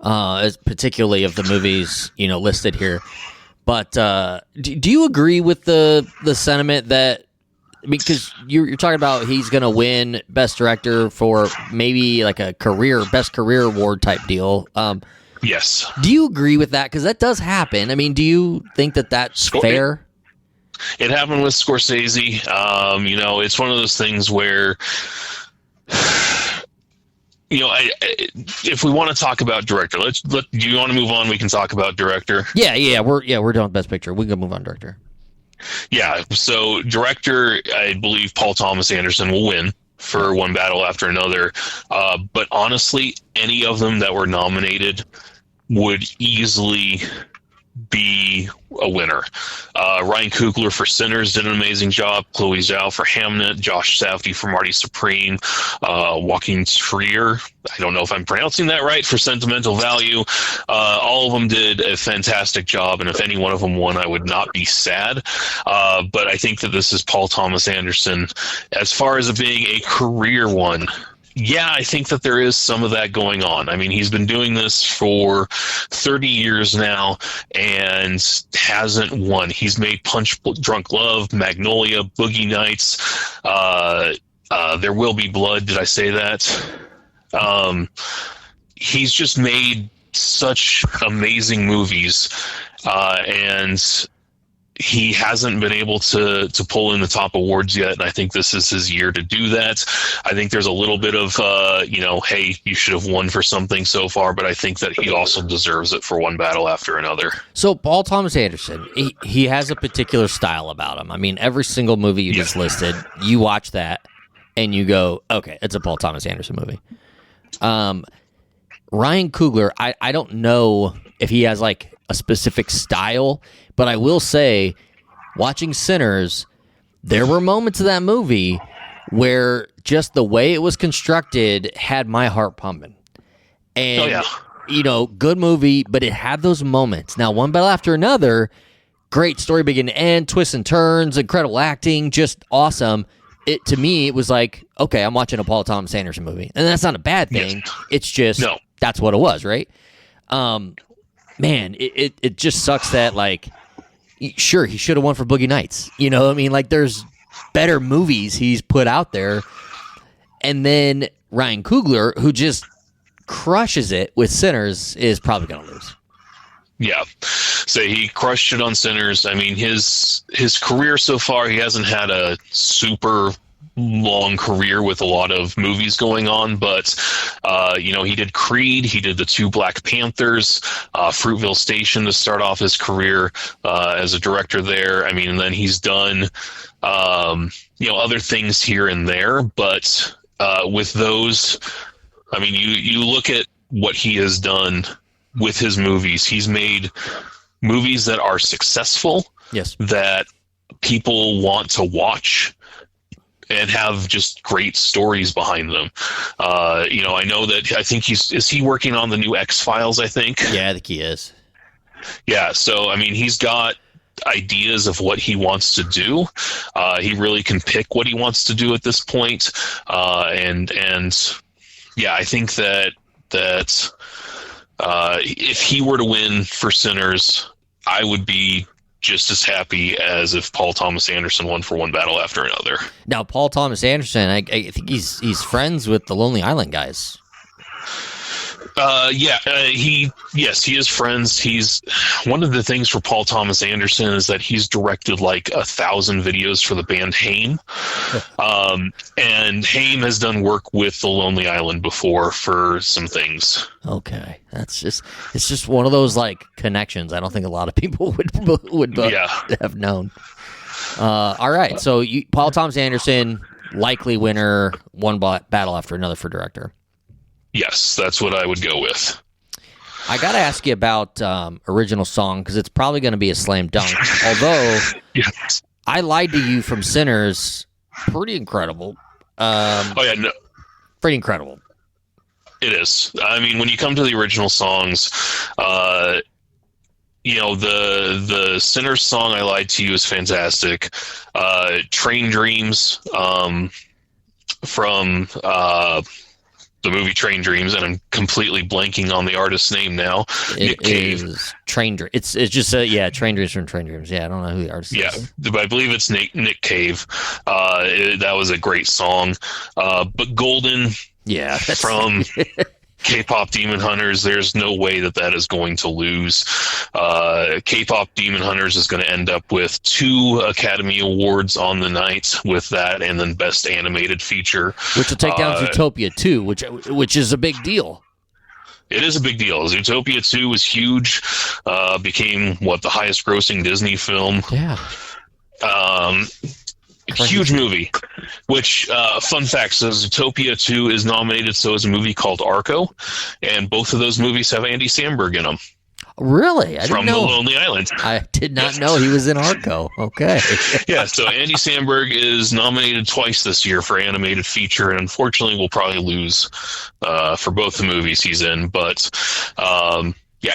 particularly of the movies listed here. But do you agree with the sentiment that, because you're talking about he's going to win Best Director for maybe like a Best Career Award type deal? Yes. Do you agree with that? Because that does happen. I mean, do you think that that's fair? It happened with Scorsese. It's one of those things where, if we want to talk about director, do you want to move on? We can talk about director. Yeah. We're done with Best Picture. We can move on, director. Yeah, so director, I believe Paul Thomas Anderson will win for One Battle After Another. But honestly, any of them that were nominated would easily be a winner. Ryan Coogler for Sinners did an amazing job. Chloe Zhao for Hamlet. Josh Safdie for Marty Supreme. Joaquin Trier, I don't know if I'm pronouncing that right, for Sentimental Value. All of them did a fantastic job, and if any one of them won, I would not be sad. But I think that this is Paul Thomas Anderson. As far as it being a career one, yeah, I think that there is some of that going on. I mean, he's been doing this for 30 years now and hasn't won. He's made Punch Drunk Love, Magnolia, Boogie Nights, There Will Be Blood. Did I say that? He's just made such amazing movies. And he hasn't been able to pull in the top awards yet, and I think this is his year to do that. I think there's a little bit of, hey, you should have won for something so far, but I think that he also deserves it for One Battle After Another. So Paul Thomas Anderson, he has a particular style about him. I mean, every single movie you just listed, you watch that, and you go, okay, it's a Paul Thomas Anderson movie. Ryan Coogler, I don't know if he has like a specific style, but I will say, watching Sinners, there were moments of that movie where just the way it was constructed had my heart pumping. And, good movie, but it had those moments. Now, One Battle After Another, great story beginning to end, twists and turns, incredible acting, just awesome. To me, it was like, okay, I'm watching a Paul Thomas Anderson movie. And that's not a bad thing. Yes. It's just, that's what it was, right? Man, it just sucks that, like, sure, he should have won for Boogie Nights. You know what I mean? Like, there's better movies he's put out there. And then Ryan Coogler, who just crushes it with Sinners, is probably going to lose. Yeah. So he crushed it on Sinners. I mean, his career so far, he hasn't had a super long career with a lot of movies going on, but he did Creed, he did the 2 Black Panthers, Fruitville Station to start off his career as a director there. I mean, and then he's done other things here and there, but with those, I mean, you look at what he has done with his movies. He's made movies that are successful, that people want to watch, and have just great stories behind them. I know that, I think is he working on the new X-Files, I think? Yeah, I think he is. Yeah, so, I mean, he's got ideas of what he wants to do. He really can pick what he wants to do at this point. I think that if he were to win for Sinners, I would be just as happy as if Paul Thomas Anderson won for One Battle After Another. Now, Paul Thomas Anderson, I think he's friends with the Lonely Island guys. He is friends. He's one of the things for Paul Thomas Anderson is that he's directed like 1,000 videos for the band Haim. And Haim has done work with the Lonely Island before for some things. Okay. It's just one of those like connections. I don't think a lot of people would have known. All right. So Paul Thomas Anderson, likely winner, One Battle After Another for director. Yes, that's what I would go with. I got to ask you about original song, because it's probably going to be a slam dunk. Although, I Lied to You from Sinners, pretty incredible. Pretty incredible. It is. I mean, when you come to the original songs, the Sinners song I Lied to You is fantastic. Train Dreams from the movie Train Dreams, and I'm completely blanking on the artist's name now. Nick Cave. It's just Train Dreams from Train Dreams. Yeah, I don't know who the artist is. Yeah, I believe it's Nick Cave. That was a great song. But Golden, from K-Pop Demon Hunters, there's no way that is going to lose. K-Pop Demon Hunters is going to end up with 2 Academy Awards on the night with that, and then Best Animated Feature. Which will take down Zootopia 2, which is a big deal. It is a big deal. Zootopia 2 was huge. Became, the highest grossing Disney film. Yeah. Huge movie, which, fun fact, so Zootopia 2 is nominated, so is a movie called Arco, and both of those movies have Andy Samberg in them. Really? I didn't know. From the Lonely Island. I did not know he was in Arco. Okay. So Andy Samberg is nominated twice this year for animated feature, and unfortunately will probably lose for both the movies he's in, but...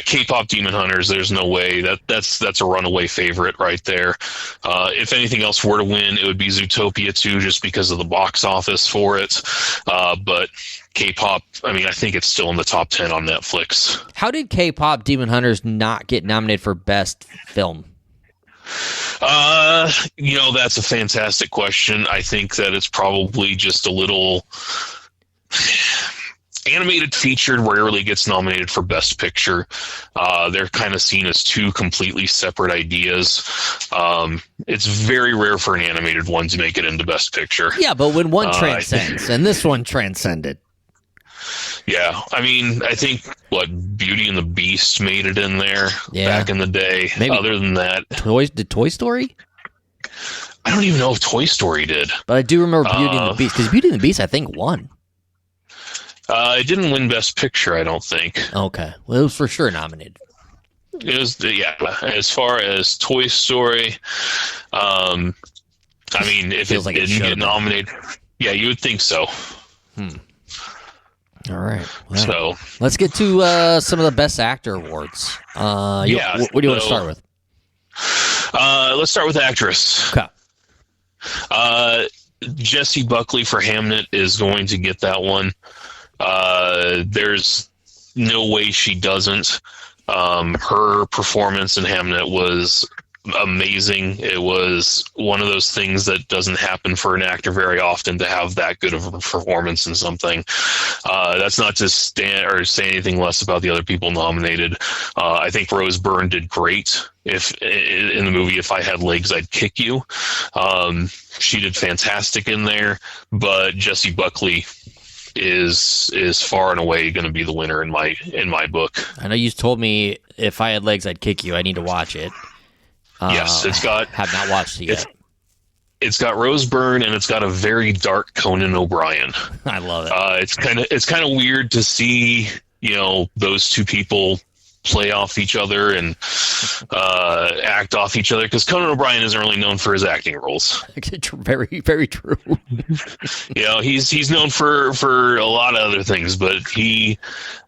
K-Pop Demon Hunters, there's no way. That's a runaway favorite right there. If anything else were to win, it would be Zootopia 2 just because of the box office for it. But K-Pop, I mean, I think it's still in the top 10 on Netflix. How did K-Pop Demon Hunters not get nominated for Best Film? That's a fantastic question. I think that it's probably just a little... animated featured rarely gets nominated for Best Picture. They're kind of seen as two completely separate ideas. It's very rare for an animated one to make it into Best Picture. Yeah, but when one transcends, and this one transcended. Yeah, I mean, I think, Beauty and the Beast made it in there back in the day. Maybe. Other than that... Did Toy Story? I don't even know if Toy Story did. But I do remember Beauty and the Beast, because Beauty and the Beast, I think, won. It didn't win Best Picture, I don't think. Okay. Well, it was for sure nominated. It was, as far as Toy Story, I mean, if it didn't get nominated, you would think so. All right. Well, so let's get to some of the Best Actor awards. What do you want to start with? Let's start with actress. Okay. Jessie Buckley for Hamlet is going to get that one. There's no way she doesn't. Her performance in Hamlet was amazing. It was one of those things that doesn't happen for an actor very often, to have that good of a performance in something. That's not to say anything less about the other people nominated. I think Rose Byrne did great. If in the movie If I Had Legs, I'd Kick You. She did fantastic in there, but Jessie Buckley is far and away going to be the winner in my book. I know you told me If I Had Legs, I'd Kick You. I need to watch it. Yes, have not watched it yet. It's got Rose Byrne, and it's got a very dark Conan O'Brien. I love it. It's kind of weird to see, those two people play off each other and act off each other, because Conan O'Brien isn't really known for his acting roles. Very, very true. He's known for a lot of other things, but he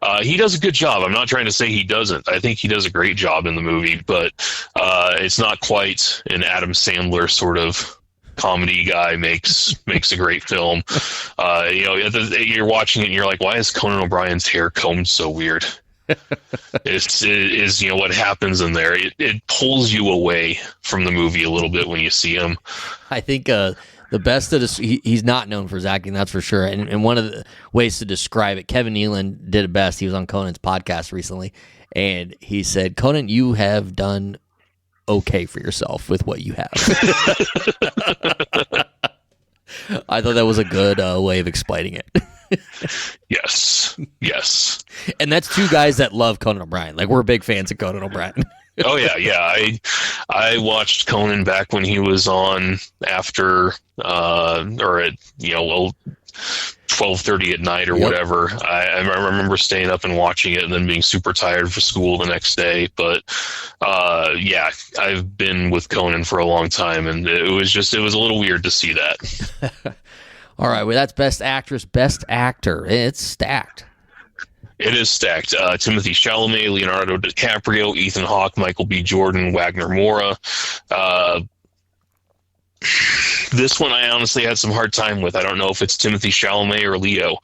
does a good job. I'm not trying to say he doesn't. I think he does a great job in the movie, but it's not quite an Adam Sandler sort of comedy guy makes a great film. You're watching it and you're like, why is Conan O'Brien's hair combed so weird? Is what happens in there. It pulls you away from the movie a little bit when you see him. I think the best that he's not known for his acting, that's for sure. And one of the ways to describe it, Kevin Nealon did it best. He was on Conan's podcast recently, and he said, "Conan, you have done okay for yourself with what you have." I thought that was a good way of explaining it. Yes. And that's two guys that love Conan O'Brien. Like, we're big fans of Conan O'Brien. Oh yeah. I watched Conan back when he was on after or at 12:30 at night or whatever. I remember staying up and watching it and then being super tired for school the next day. But I've been with Conan for a long time, and it was a little weird to see that. All right, well, that's Best Actress, Best Actor. It's stacked. It is stacked. Timothée Chalamet, Leonardo DiCaprio, Ethan Hawke, Michael B. Jordan, Wagner Moura. This one I honestly had some hard time with. I don't know if it's Timothée Chalamet or Leo.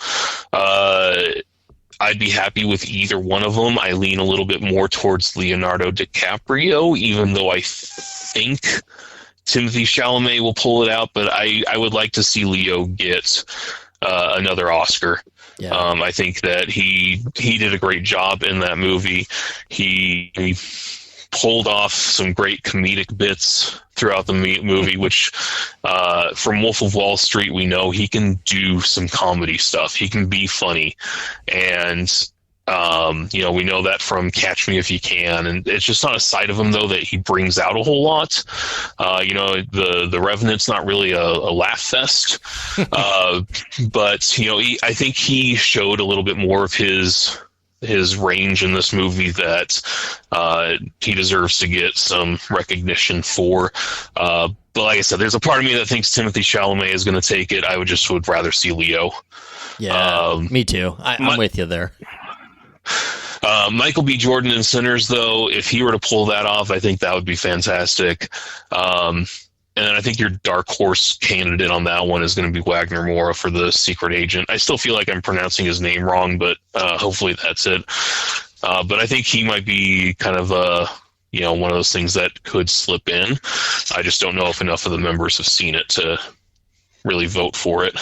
I'd be happy with either one of them. I lean a little bit more towards Leonardo DiCaprio, even though I think Timothée Chalamet will pull it out, but I would like to see Leo get another Oscar. Yeah. I think that he did a great job in that movie. He pulled off some great comedic bits throughout the movie, which from Wolf of Wall Street, we know he can do some comedy stuff. He can be funny. And we know that from Catch Me If You Can, and it's just not a side of him though that he brings out a whole lot. The Revenant's not really a laugh fest, but I think he showed a little bit more of his range in this movie that he deserves to get some recognition for. But like I said, there's a part of me that thinks Timothée Chalamet is going to take it. I would rather see Leo. Yeah, me too. I'm with you there. Michael B. Jordan in Sinners, though, if he were to pull that off, I think that would be fantastic. And then I think your dark horse candidate on that one is going to be Wagner Moura for The Secret Agent. I still feel like I'm pronouncing his name wrong, but hopefully that's it. But I think he might be kind of one of those things that could slip in. I just don't know if enough of the members have seen it to really vote for it.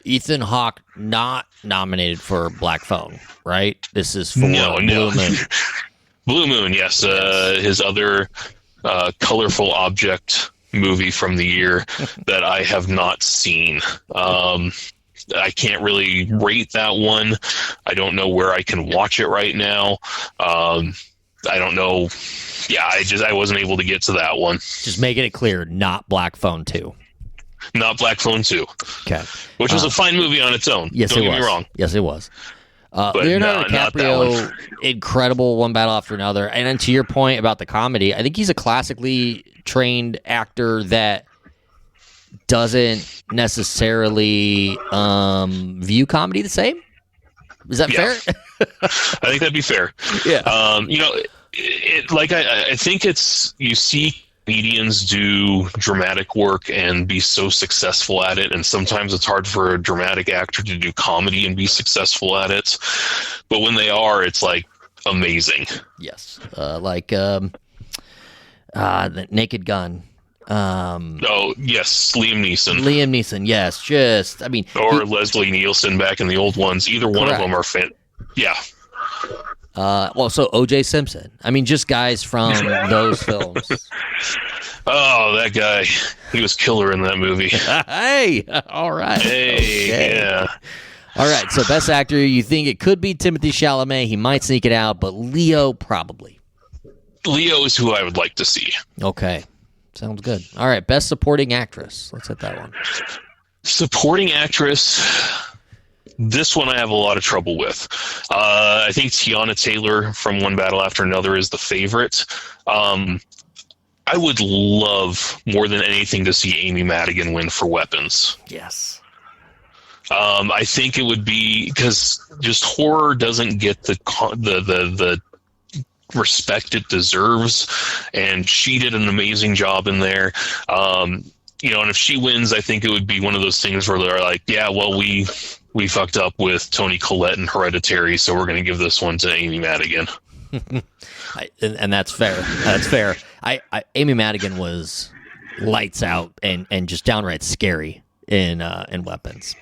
Ethan Hawke not nominated for Black Phone, right? This is for No. Blue Moon. Blue Moon, yes. His other colorful object movie from the year that I have not seen. I can't really rate that one. I don't know where I can watch it right now. I don't know. Yeah, I wasn't able to get to that one. Just making it clear, not Black Phone 2. Not Black Phone 2. Okay. Which was a fine movie on its own. Yes, Don't it get was. me wrong. Yes, it was. But Leonardo not that DiCaprio, one. incredible, one battle after another. And then to your point about the comedy, I think he's a classically trained actor that doesn't necessarily view comedy the same. Is that fair? I think that'd be fair. Yeah. I think it's, you see comedians do dramatic work and be so successful at it, and sometimes it's hard for a dramatic actor to do comedy and be successful at it. But when they are, it's like amazing. Yes. The Naked Gun. Oh yes, Liam Neeson, yes. Or Leslie Nielsen back in the old ones. Either one Correct. of them are Yeah. So O.J. Simpson. Just guys from those films. Oh, that guy. He was killer in that movie. Hey, all right. Hey, Okay. yeah. All right, so best actor, you think it could be Timothée Chalamet. He might sneak it out, but Leo probably. Leo is who I would like to see. Okay. Sounds good. All right, best supporting actress. Let's hit that one. Supporting actress. This one I have a lot of trouble with. I think Tiana Taylor from One Battle After Another is the favorite. I would love more than anything to see Amy Madigan win for Weapons. Yes. I think it would be because just horror doesn't get the respect it deserves, and she did an amazing job in there. And if she wins, I think it would be one of those things where they're like, yeah, well, we fucked up with Toni Collette and Hereditary, so we're going to give this one to Amy Madigan. And that's fair. That's fair. Amy Madigan was lights out and just downright scary in Weapons.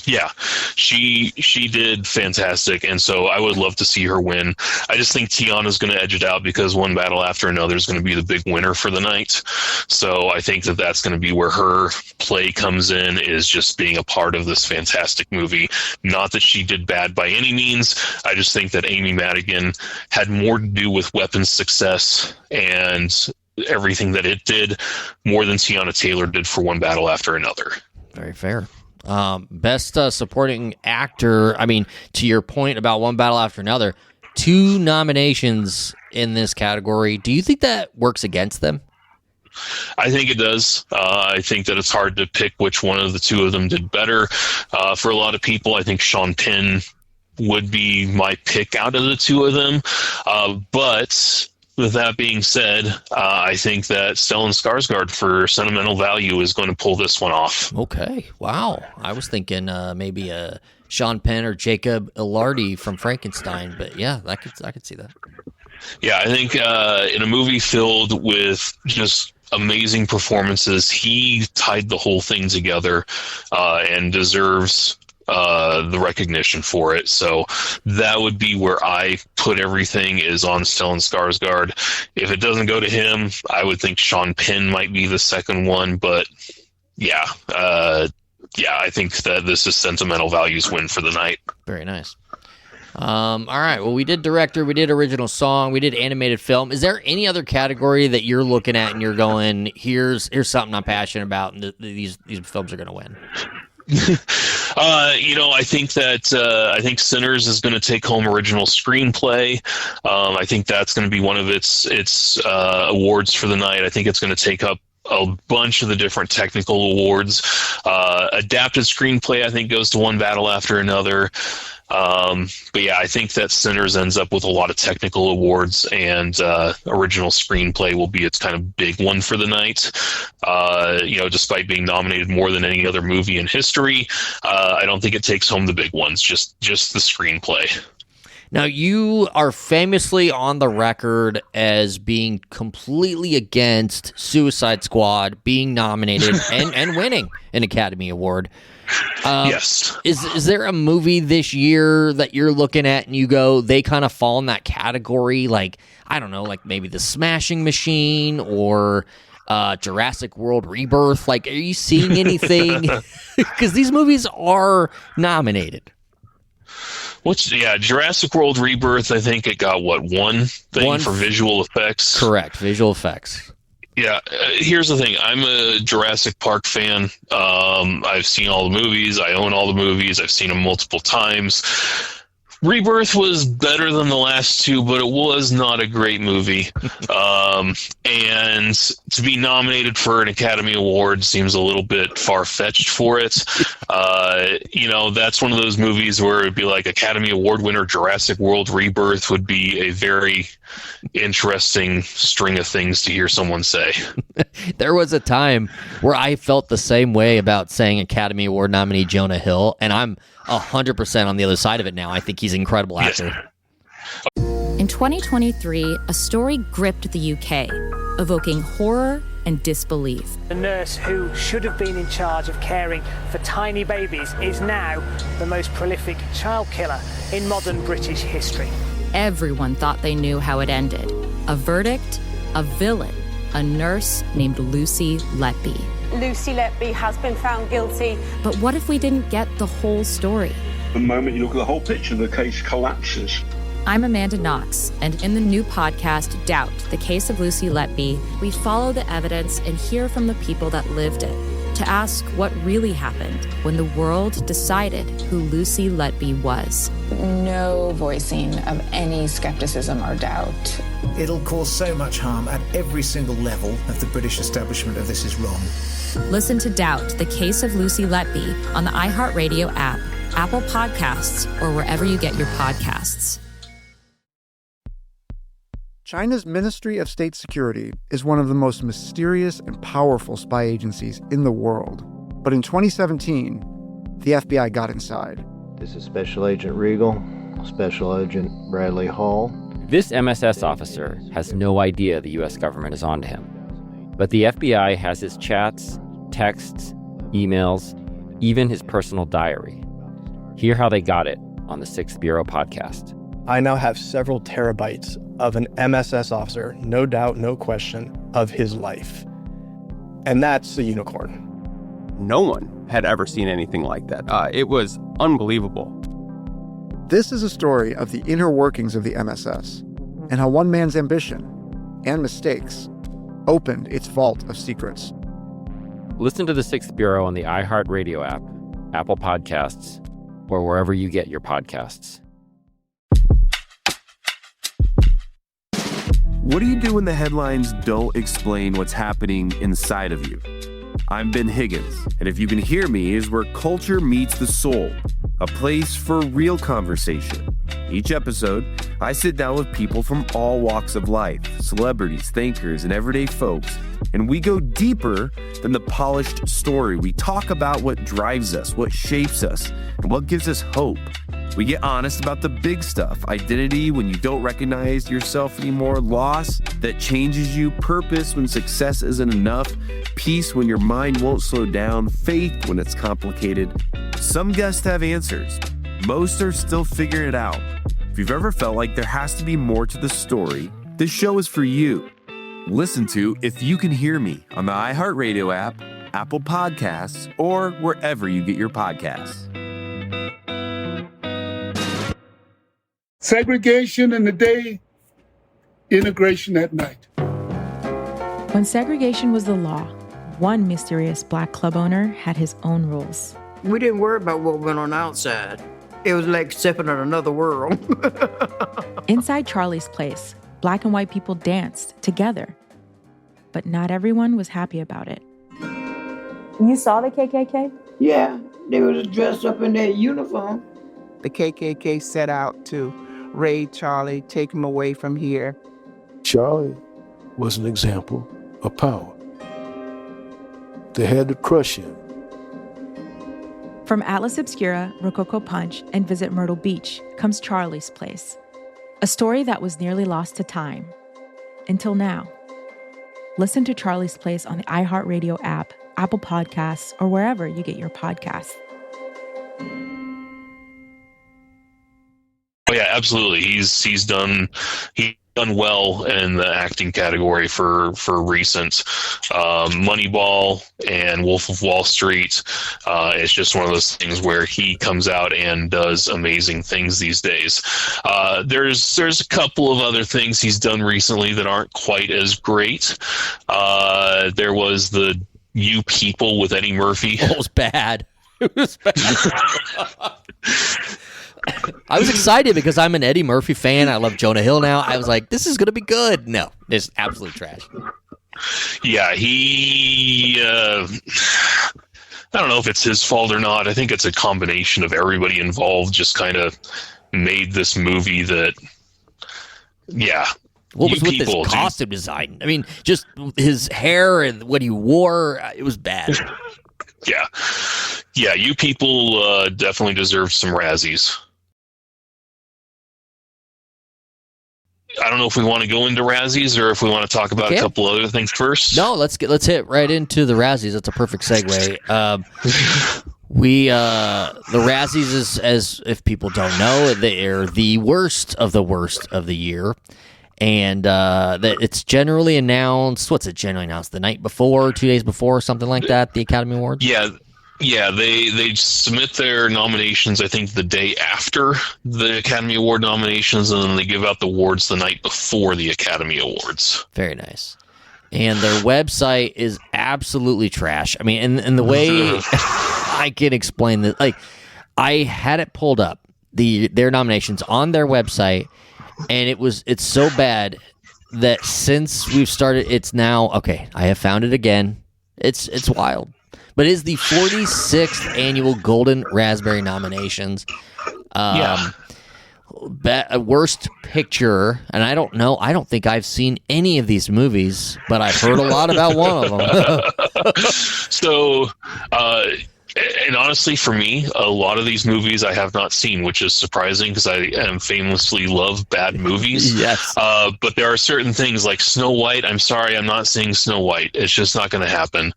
Yeah, she did fantastic, and so I would love to see her win. I just think Tiana's going to edge it out because One Battle After Another is going to be the big winner for the night. So I think that's going to be where her play comes in, is just being a part of this fantastic movie. Not that she did bad by any means. I just think that Amy Madigan had more to do with Weapons' success and everything that it did more than Tiana Taylor did for One Battle After Another. Very fair. Best supporting actor. To your point about One Battle After Another, 2 nominations in this category. Do you think that works against them? I think it does. I think that it's hard to pick which one of the 2 of them did better. For a lot of people, I think Sean Penn would be my pick out of the 2 of them. But with that being said, I think that Stellan Skarsgård for sentimental value is going to pull this one off. Okay. Wow. I was thinking maybe Sean Penn or Jacob Elordi from Frankenstein, but yeah, I could see that. Yeah, I think in a movie filled with just amazing performances, he tied the whole thing together and deserves the recognition for it. So that would be where I put everything, is on Stellan Skarsgård. If it doesn't go to him, I would think Sean Penn might be the second one, but I think that this is sentimental values win for the night. Very nice. All right. Well, we did director, we did original song, we did animated film. Is there any other category that you're looking at and you're going, here's something I'm passionate about, and these films are going to win? I think that I think Sinners is going to take home original screenplay. I think that's going to be one of its awards for the night. I think it's going to take up a bunch of the different technical awards. Adapted screenplay, I think, goes to One Battle After Another. But yeah, I think that Sinners ends up with a lot of technical awards, and original screenplay will be its kind of big one for the night. Despite being nominated more than any other movie in history, I don't think it takes home the big ones, just the screenplay. Now, you are famously on the record as being completely against Suicide Squad being nominated and winning an Academy Award. Yes. Is there a movie this year that you're looking at and you go, they kind of fall in that category? Like, I don't know, like maybe The Smashing Machine or Jurassic World Rebirth? Like, are you seeing anything? Because these movies are nominated. Jurassic World Rebirth, I think it got, one thing for visual effects? Correct, visual effects. Yeah, here's the thing. I'm a Jurassic Park fan. I've seen all the movies. I own all the movies. I've seen them multiple times. Rebirth was better than the last two, but it was not a great movie. And to be nominated for an Academy Award seems a little bit far-fetched for it. That's one of those movies where it'd be like Academy Award winner Jurassic World Rebirth would be a very interesting string of things to hear someone say. There was a time where I felt the same way about saying Academy Award nominee Jonah Hill, and I'm 100% on the other side of it now. I think he's an incredible actor. In 2023, a story gripped the UK, evoking horror and disbelief. The nurse who should have been in charge of caring for tiny babies is now the most prolific child killer in modern British history. Everyone thought they knew how it ended. A verdict, a villain, a nurse named Lucy Letby. Lucy Letby has been found guilty. But what if we didn't get the whole story? The moment you look at the whole picture, the case collapses. I'm Amanda Knox, and in the new podcast, Doubt, the Case of Lucy Letby, we follow the evidence and hear from the people that lived it to ask what really happened when the world decided who Lucy Letby was. No voicing of any skepticism or doubt. It'll cause so much harm at every single level of the British establishment of this is wrong. Listen to Doubt, the Case of Lucy Letby on the iHeartRadio app, Apple Podcasts, or wherever you get your podcasts. China's Ministry of State Security is one of the most mysterious and powerful spy agencies in the world. But in 2017, the FBI got inside. This is Special Agent Regal, Special Agent Bradley Hall. This MSS officer has no idea the U.S. government is onto him. But the FBI has his chats, texts, emails, even his personal diary. Hear how they got it on the 6th Bureau podcast. I now have several terabytes of an MSS officer, no doubt, no question, of his life. And that's a unicorn. No one had ever seen anything like that. It was unbelievable. This is a story of the inner workings of the MSS and how one man's ambition and mistakes opened its vault of secrets. Listen to the 6th Bureau on the iHeartRadio app, Apple Podcasts, or wherever you get your podcasts. What do you do when the headlines don't explain what's happening inside of you? I'm Ben Higgins, and if you can hear me is where culture meets the soul, a place for real conversation. Each episode, I sit down with people from all walks of life, celebrities, thinkers, and everyday folks, and we go deeper than the polished story. We talk about what drives us, what shapes us, and what gives us hope. We get honest about the big stuff, identity when you don't recognize yourself anymore, loss that changes you, purpose when success isn't enough, peace when your mind won't slow down, faith when it's complicated. Some guests have answers. Most are still figuring it out. If you've ever felt like there has to be more to the story, this show is for you. Listen to If You Can Hear Me on the iHeartRadio app, Apple Podcasts, or wherever you get your podcasts. Segregation in the day, integration at night. When segregation was the law, one mysterious black club owner had his own rules. We didn't worry about what went on outside. It was like stepping in another world. Inside Charlie's place, black and white people danced together. But not everyone was happy about it. You saw the KKK? Yeah, they was dressed up in their uniform. The KKK set out to raid Charlie, take him away from here. Charlie was an example of power. They had to crush him. From Atlas Obscura, Rococo Punch, and Visit Myrtle Beach comes Charlie's Place, a story that was nearly lost to time. Until now. Listen to Charlie's Place on the iHeartRadio app, Apple Podcasts, or wherever you get your podcasts. Oh yeah, absolutely. He's done well in the acting category for recent Moneyball and Wolf of Wall Street. It's just one of those things where he comes out and does amazing things these days. There's a couple of other things he's done recently that aren't quite as great. There was the You People with Eddie Murphy. It was bad. It was bad. I was excited because I'm an Eddie Murphy fan. I love Jonah Hill now. I was like, this is going to be good. No, it's absolute trash. Yeah, I don't know if it's his fault or not. I think it's a combination of everybody involved just kind of made this movie that, yeah. What was with his costume design? I mean, just his hair and what he wore, it was bad. Yeah, You People definitely deserve some Razzies. I don't know if we want to go into Razzies or if we want to talk about a couple other things first. No, let's hit right into the Razzies. That's a perfect segue. The Razzies is, as if people don't know, they're the worst of the year. And that it's generally announced. What's it generally announced? The night before, 2 days before, something like that. The Academy Awards. Yeah. They submit their nominations. I think the day after the Academy Award nominations, and then they give out the awards the night before the Academy Awards. Very nice. And their website is absolutely trash. I mean, and the way I can explain this, like, I had it pulled up their nominations on their website. And it's so bad that since we've started, it's now, okay, I have found it again. It's wild. But it is the 46th annual Golden Raspberry nominations. Worst picture, and I don't think I've seen any of these movies, but I've heard a lot about one of them. So, and honestly, for me, a lot of these movies I have not seen, which is surprising because I famously love bad movies. Yes. But there are certain things like Snow White. I'm sorry, I'm not seeing Snow White. It's just not going to happen.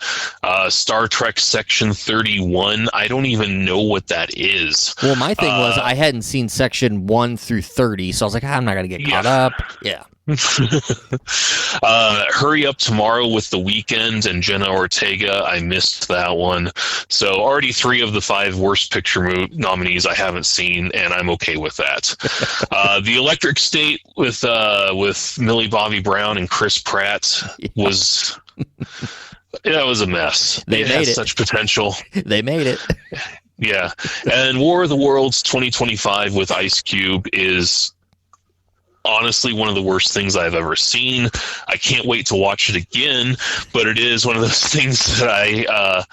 Star Trek Section 31. I don't even know what that is. Well, my thing was I hadn't seen Section 1 through 30, so I was like, I'm not going to get caught up. Yeah. Hurry Up Tomorrow with The Weeknd and Jenna Ortega. I missed that one. So already 3 of the 5 worst picture nominees I haven't seen, and I'm okay with that. The Electric State with Millie Bobby Brown and Chris Pratt was a mess. They made it. Such potential. They made it. Yeah, and War of the Worlds 2025 with Ice Cube is honestly one of the worst things I've ever seen. I can't wait to watch it again, but it is one of those things that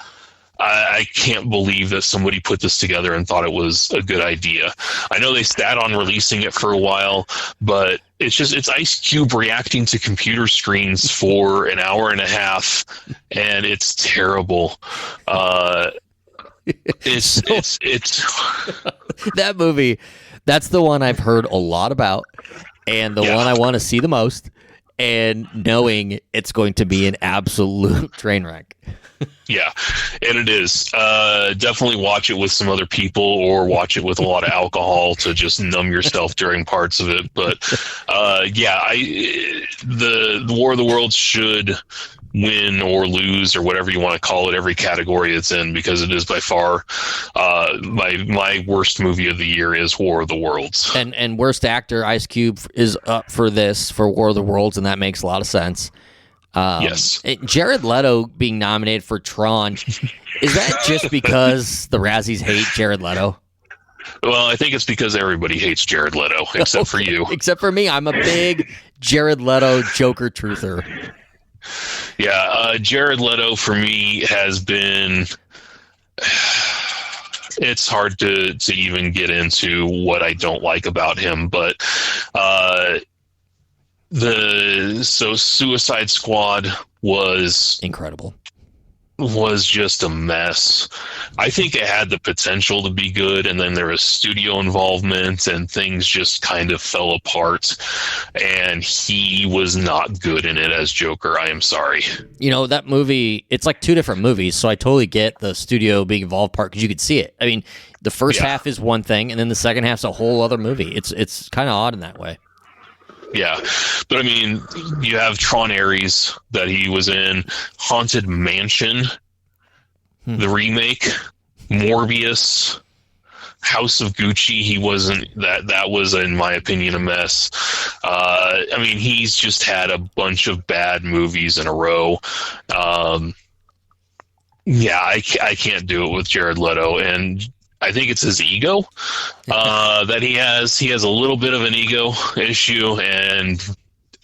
I can't believe that somebody put this together and thought it was a good idea. I know they sat on releasing it for a while, but it's Ice Cube reacting to computer screens for an hour and a half, and it's terrible. It's that movie. That's the one I've heard a lot about, and the one I want to see the most, and knowing it's going to be an absolute train wreck. Yeah, and it is. Definitely watch it with some other people, or watch it with a lot of alcohol to just numb yourself during parts of it. But the War of the Worlds should win or lose or whatever you want to call it every category it's in, because it is by far my worst movie of the year is War of the Worlds. And worst actor, Ice Cube is up for War of the Worlds, and that makes a lot of sense. Yes. Jared Leto being nominated for Tron, is that just because the Razzies hate Jared Leto? Well, I think it's because everybody hates Jared Leto, except for you. Except for me. I'm a big Jared Leto Joker truther. Yeah, Jared Leto for me has been... It's hard to even get into what I don't like about him, but... Suicide Squad was incredible. was just a mess. I think it had the potential to be good, and then there was studio involvement, and things just kind of fell apart, and he was not good in it as Joker. I am sorry. You know, that movie, it's like two different movies, so I totally get the studio being involved part, because you could see it. I mean, the first half is one thing, and then the second half's a whole other movie. It's kind of odd in that way. Yeah, but I mean, you have Tron Ares that he was in, Haunted Mansion, the remake, Morbius, House of Gucci. He wasn't that was, in my opinion, a mess. I mean, he's just had a bunch of bad movies in a row. Yeah, I can't do it with Jared Leto, and I think it's his ego that he has. He has a little bit of an ego issue, and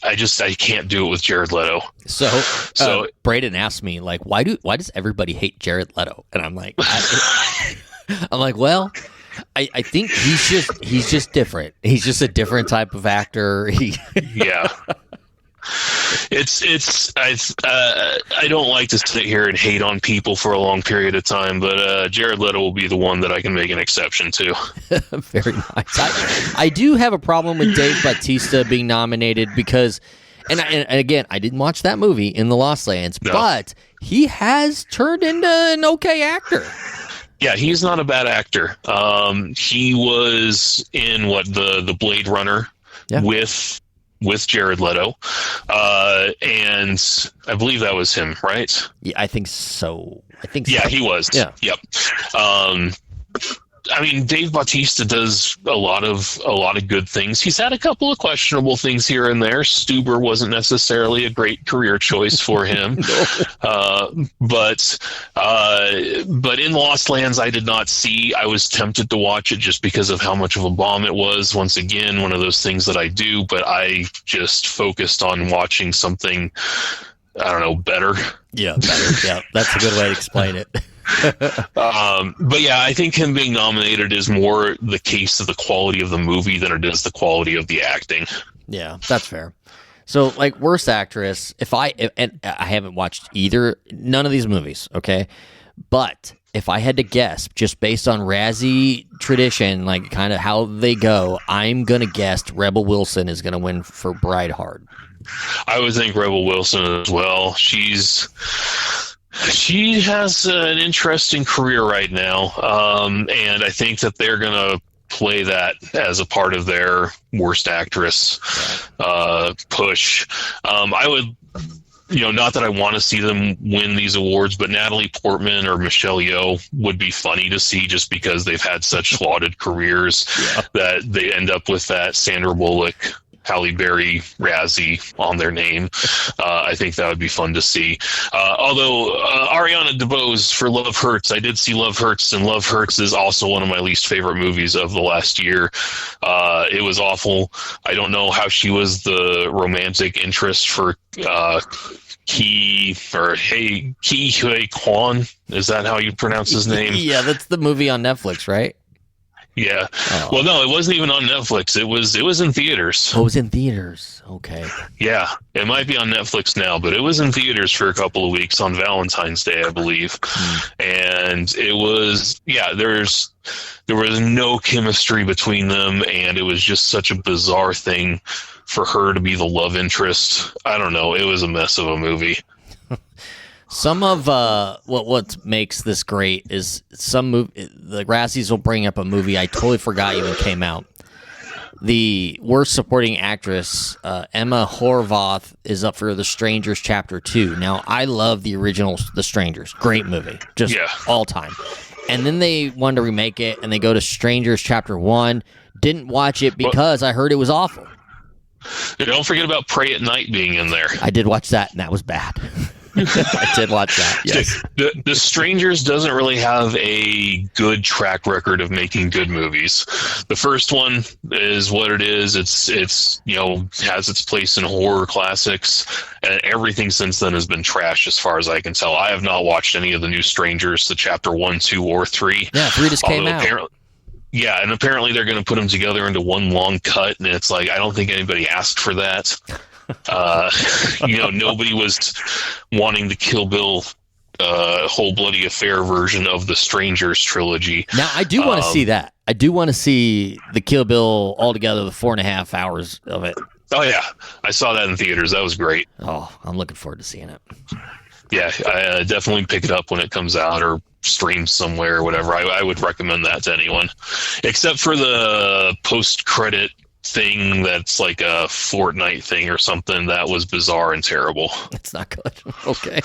I can't do it with Jared Leto. So Braden asked me, like, why does everybody hate Jared Leto? And I'm like, well, I think he's just different. He's just a different type of actor. Yeah. I don't like to sit here and hate on people for a long period of time, but Jared Leto will be the one that I can make an exception to. Very nice. I do have a problem with Dave Bautista being nominated because, and again, I didn't watch that movie in the Lost Lands, but he has turned into an okay actor. Yeah, he's not a bad actor. He was in the Blade Runner with Jared Leto, and I believe that was him, right? Yeah, I think so. Yeah, he was. Yeah. Yep. I mean, Dave Bautista does a lot of good things. He's had a couple of questionable things here and there. Stuber wasn't necessarily a great career choice for him. But in Lost Lands, I did not see. I was tempted to watch it just because of how much of a bomb it was. Once again, one of those things that I do, but I just focused on watching something, I don't know, better. Yeah, better. Yeah, that's a good way to explain it. But yeah, I think him being nominated is more the case of the quality of the movie than it is the quality of the acting. Yeah, that's fair. So, like, worst actress, and I haven't watched none of these movies, okay? But if I had to guess, just based on Razzie tradition, like kind of how they go, I'm going to guess Rebel Wilson is going to win for Bride Hard. I would think Rebel Wilson as well. She has an interesting career right now, and I think that they're going to play that as a part of their worst actress push. I would, not that I want to see them win these awards, but Natalie Portman or Michelle Yeoh would be funny to see just because they've had such lauded careers that they end up with that Sandra Bullock, Halle Berry, Razzie on their name. I think that would be fun to see. Although Ariana DeBose for Love Hurts, I did see Love Hurts, and Love Hurts is also one of my least favorite movies of the last year. It was awful. I don't know how she was the romantic interest for Ki Huy Kwan. Is that how you pronounce his name? Yeah, that's the movie on Netflix, right? Yeah. Oh. Well, no, it wasn't even on Netflix. It was in theaters. Oh, it was in theaters. Okay. Yeah. It might be on Netflix now, but it was in theaters for a couple of weeks on Valentine's Day, I believe. And it was, there was no chemistry between them, and it was just such a bizarre thing for her to be the love interest. I don't know. It was a mess of a movie. Some of what makes this great is the Razzies will bring up a movie I totally forgot even came out. The worst supporting actress, Emma Horvath, is up for The Strangers Chapter 2. Now, I love the original The Strangers. Great movie. Just all time. And then they wanted to remake it, and they go to Strangers Chapter 1. Didn't watch it because I heard it was awful. Don't forget about Pray at Night being in there. I did watch that, and that was bad. I did watch that, yes. The Strangers doesn't really have a good track record of making good movies. The first one is what it is. It's has its place in horror classics, and everything since then has been trash as far as I can tell. I have not watched any of the new Strangers, the Chapter 1, 2, or 3. Yeah, 3 just came out. Yeah, and apparently they're going to put them together into one long cut, and it's like, I don't think anybody asked for that. Nobody was wanting the Kill Bill whole bloody affair version of the Strangers trilogy. Now, I do want to see that. I do want to see the Kill Bill altogether, the 4.5 hours of it. Oh, yeah. I saw that in theaters. That was great. Oh, I'm looking forward to seeing it. Yeah, I definitely pick it up when it comes out or streams somewhere or whatever. I would recommend that to anyone. Except for the post-credit thing that's like a Fortnite thing or something. That was bizarre and terrible. It's not good. Okay.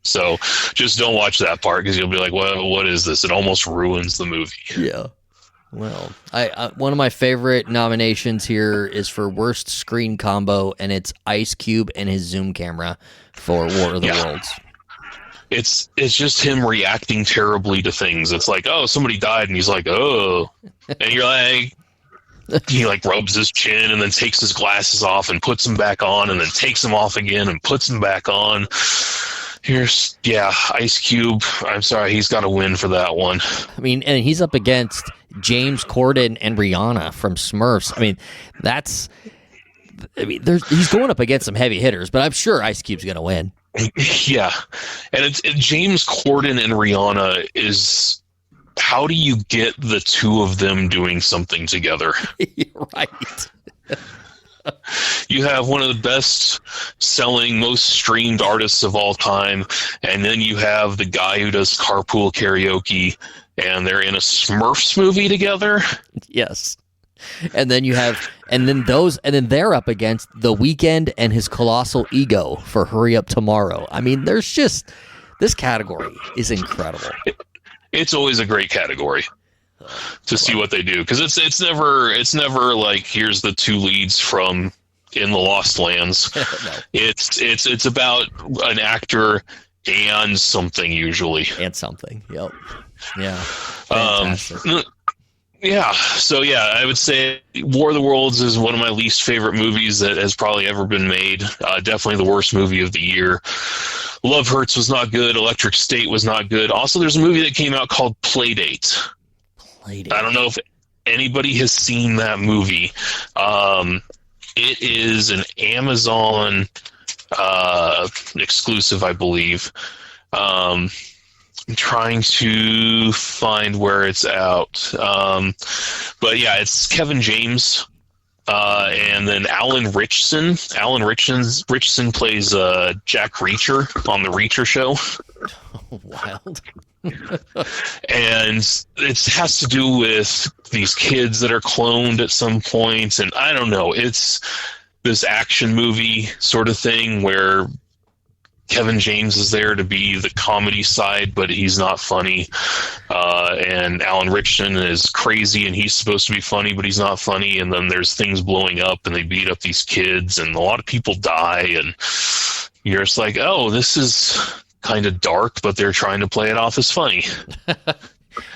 So just don't watch that part because you'll be like, well, what is this? It almost ruins the movie. Yeah. Well, I one of my favorite nominations here is for worst screen combo, and it's Ice Cube and his Zoom camera for War of the Worlds. It's just him reacting terribly to things. It's like, oh, somebody died, and he's like, oh, and you're like, he like rubs his chin and then takes his glasses off and puts them back on, and then takes them off again and puts them back on. Ice Cube. I'm sorry, he's got to win for that one. I mean, and he's up against James Corden and Rihanna from Smurfs. I mean, he's going up against some heavy hitters, but I'm sure Ice Cube's going to win. Yeah, and James Corden and Rihanna is. How do you get the two of them doing something together? Right. You have one of the best selling, most streamed artists of all time, and then you have the guy who does Carpool Karaoke, and they're in a Smurfs movie together. Yes. And then they're up against The Weeknd and his colossal ego for Hurry Up Tomorrow. I mean, there's just, this category is incredible. It's always a great category to see what they do, because it's never like here's the two leads from In the Lost Lands. No. It's about an actor and something usually. And something. Yep. Yeah. Fantastic. So I would say War of the Worlds is one of my least favorite movies that has probably ever been made. Definitely the worst movie of the year. Love Hurts was not good. Electric State was not good. Also, there's a movie that came out called Playdate. I don't know if anybody has seen that movie. It is an Amazon exclusive, I believe. I'm trying to find where it's out. But yeah, it's Kevin James. And then Alan Ritchson. Alan Ritchson plays Jack Reacher on the Reacher show. Wild. And it has to do with these kids that are cloned at some point, and I don't know. It's this action movie sort of thing where Kevin James is there to be the comedy side, but he's not funny. And Alan Ritchson is crazy, and he's supposed to be funny, but he's not funny. And then there's things blowing up, and they beat up these kids, and a lot of people die. And you're just like, oh, this is kind of dark, but they're trying to play it off as funny.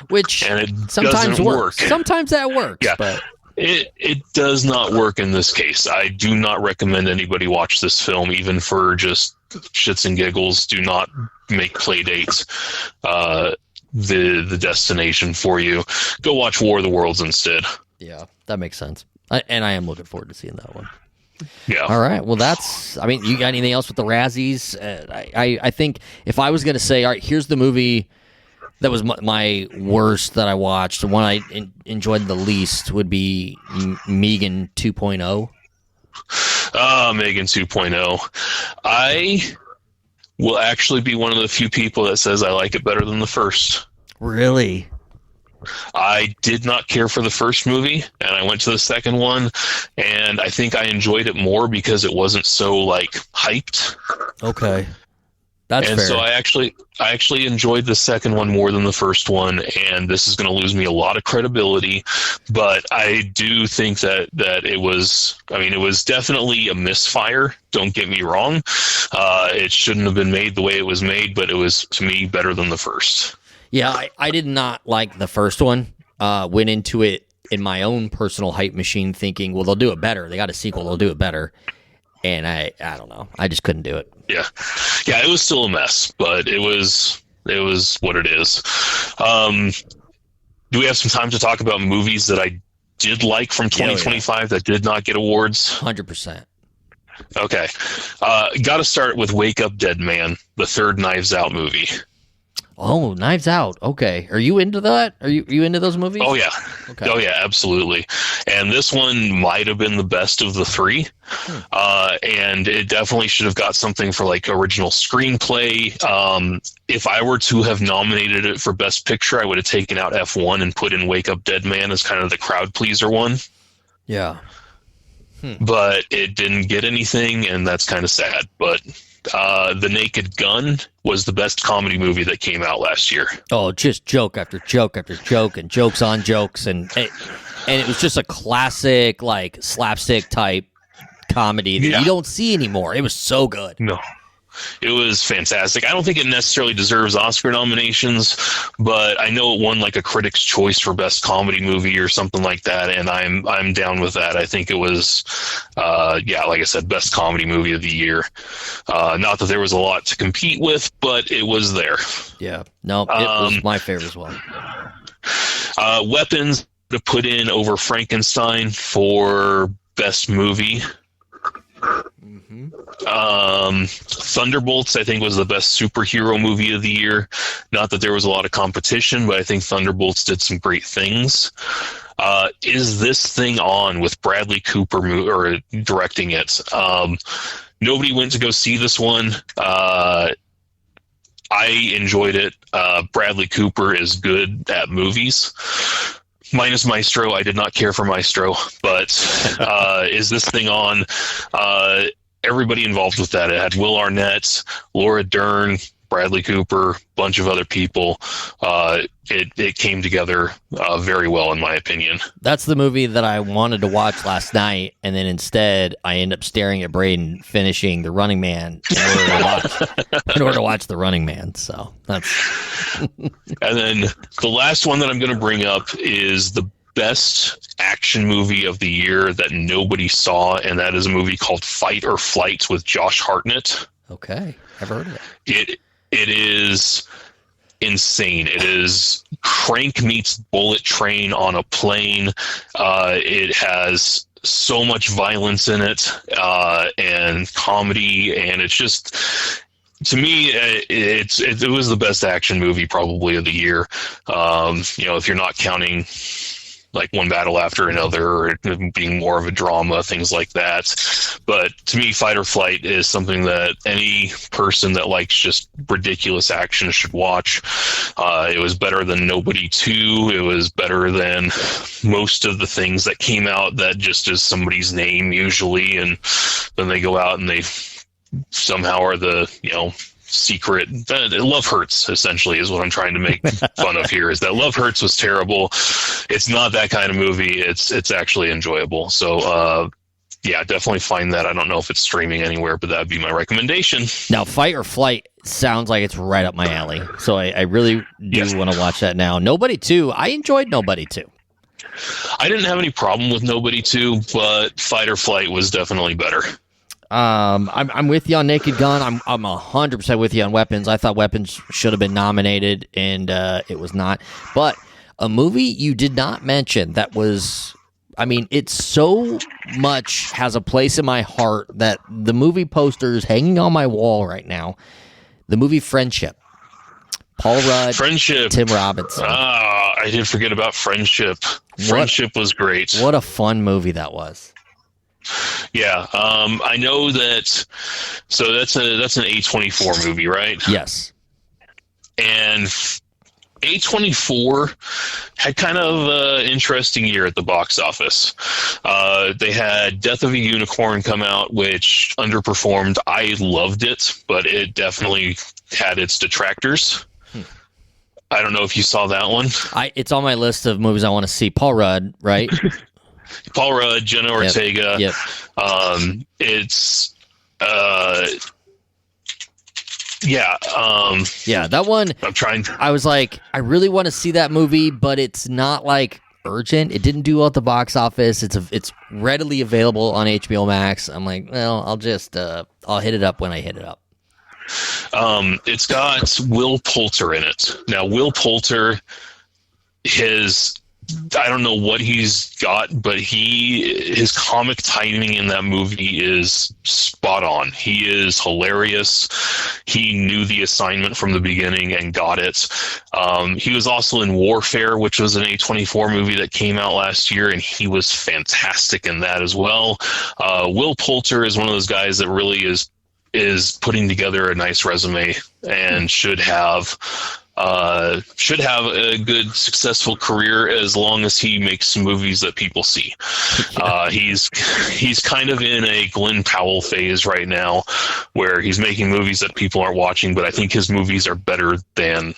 Which and it sometimes doesn't works. work. Sometimes that works. Yeah. But It does not work in this case. I do not recommend anybody watch this film, even for just shits and giggles. Do not make Playdate the destination for you. Go watch War of the Worlds instead. Yeah, that makes sense. And I am looking forward to seeing that one. Yeah. All right. Well, you got anything else with the Razzies? I think if I was going to say, all right, here's the movie that was my worst that I watched, the one I enjoyed the least would be Megan 2.0. Megan 2.0. I will actually be one of the few people that says I like it better than the first. Really? I did not care for the first movie, and I went to the second one, and I think I enjoyed it more because it wasn't so like hyped. Okay. That's and fair. So I actually enjoyed the second one more than the first one, and this is going to lose me a lot of credibility, but I do think that it was definitely a misfire. Don't get me wrong. It shouldn't have been made the way it was made, but it was, to me, better than the first. Yeah, I did not like the first one. Went into it in my own personal hype machine thinking, well, they'll do it better. They got a sequel, they'll do it better. And I don't know. I just couldn't do it. Yeah, it was still a mess, but it was what it is. Do we have some time to talk about movies that I did like from 2025 that did not get awards? 100%. Okay. Got to start with Wake Up Dead Man, the third Knives Out movie. Oh, Knives Out. Okay. Are you into that? Are you into those movies? Oh, yeah. Okay. Oh, yeah, absolutely. And this one might have been the best of the three. And it definitely should have got something for like original screenplay. If I were to have nominated it for Best Picture, I would have taken out F1 and put in Wake Up Dead Man as kind of the crowd pleaser one. Yeah. But it didn't get anything, and that's kind of sad. But The Naked Gun was the best comedy movie that came out last year. Oh, just joke after joke after joke, and jokes on jokes, and it was just a classic like slapstick type comedy that you don't see anymore. It was so good. No. It was fantastic. I don't think it necessarily deserves Oscar nominations, but I know it won like a Critics' Choice for Best Comedy Movie or something like that, and I'm down with that. I think it was, like I said, Best Comedy Movie of the Year. Not that there was a lot to compete with, but it was there. Yeah. No, it was my favorite as well. Weapons to put in over Frankenstein for Best Movie. Thunderbolts, I think, was the best superhero movie of the year. Not that there was a lot of competition, but I think Thunderbolts did some great things. Is This Thing On with Bradley Cooper directing it? Nobody went to go see this one. I enjoyed it. Bradley Cooper is good at movies. Minus Maestro, I did not care for Maestro, but Is This Thing On? Everybody involved with that. It had Will Arnett, Laura Dern, Bradley Cooper, bunch of other people. It came together very well, in my opinion. That's the movie that I wanted to watch last night, and then instead I end up staring at Braden finishing The Running Man in order to watch The Running Man. So that's. And then the last one that I'm going to bring up is the best action movie of the year that nobody saw, and that is a movie called Fight or Flight with Josh Hartnett. Okay, I've heard of it. It is insane. It is Crank meets Bullet Train on a plane. It has so much violence in it, and comedy, and it's just, to me, it was the best action movie probably of the year. If you're not counting like One Battle After Another, or being more of a drama, things like that. But to me, Fight or Flight is something that any person that likes just ridiculous action should watch. It was better than Nobody 2. It was better than most of the things that came out that just is somebody's name usually, and then they go out and they somehow are the, secret. Love Hurts, essentially, is what I'm trying to make fun of here, is that Love Hurts was terrible. It's not that kind of movie. It's actually enjoyable. So, definitely find that. I don't know if it's streaming anywhere, but that'd be my recommendation. Now, Fight or Flight sounds like it's right up my alley. So I really do want to watch that now. Nobody 2. I enjoyed Nobody 2. I didn't have any problem with Nobody 2, but Fight or Flight was definitely better. I'm with you on Naked Gun. I'm 100% with you on Weapons. I thought Weapons should have been nominated, and it was not. But a movie you did not mention that was, it so much has a place in my heart that the movie poster is hanging on my wall right now. The movie Friendship. Paul Rudd, Friendship. Tim Robinson. I did forget about Friendship. Friendship was great. What a fun movie that was. Yeah, I know that. So that's an A24 movie, right? Yes. And A24 had kind of an interesting year at the box office. They had Death of a Unicorn come out, which underperformed. I loved it, but it definitely had its detractors. I don't know if you saw that one. It's on my list of movies I want to see. Paul Rudd, right? Paul Rudd, Jenna Ortega. Yep. It's that one. I'm trying. I was like, I really want to see that movie, but it's not like urgent. It didn't do well at the box office. It's readily available on HBO Max. I'm like, well, I'll just I'll hit it up when I hit it up. It's got Will Poulter in it. Now, Will Poulter has I don't know what he's got, but his comic timing in that movie is spot on. He is hilarious. He knew the assignment from the beginning and got it. He was also in Warfare, which was an A24 movie that came out last year, and he was fantastic in that as well. Will Poulter is one of those guys that really is putting together a nice resume and should have a good, successful career as long as he makes some movies that people see. He's kind of in a Glenn Powell phase right now, where he's making movies that people aren't watching, but I think his movies are better than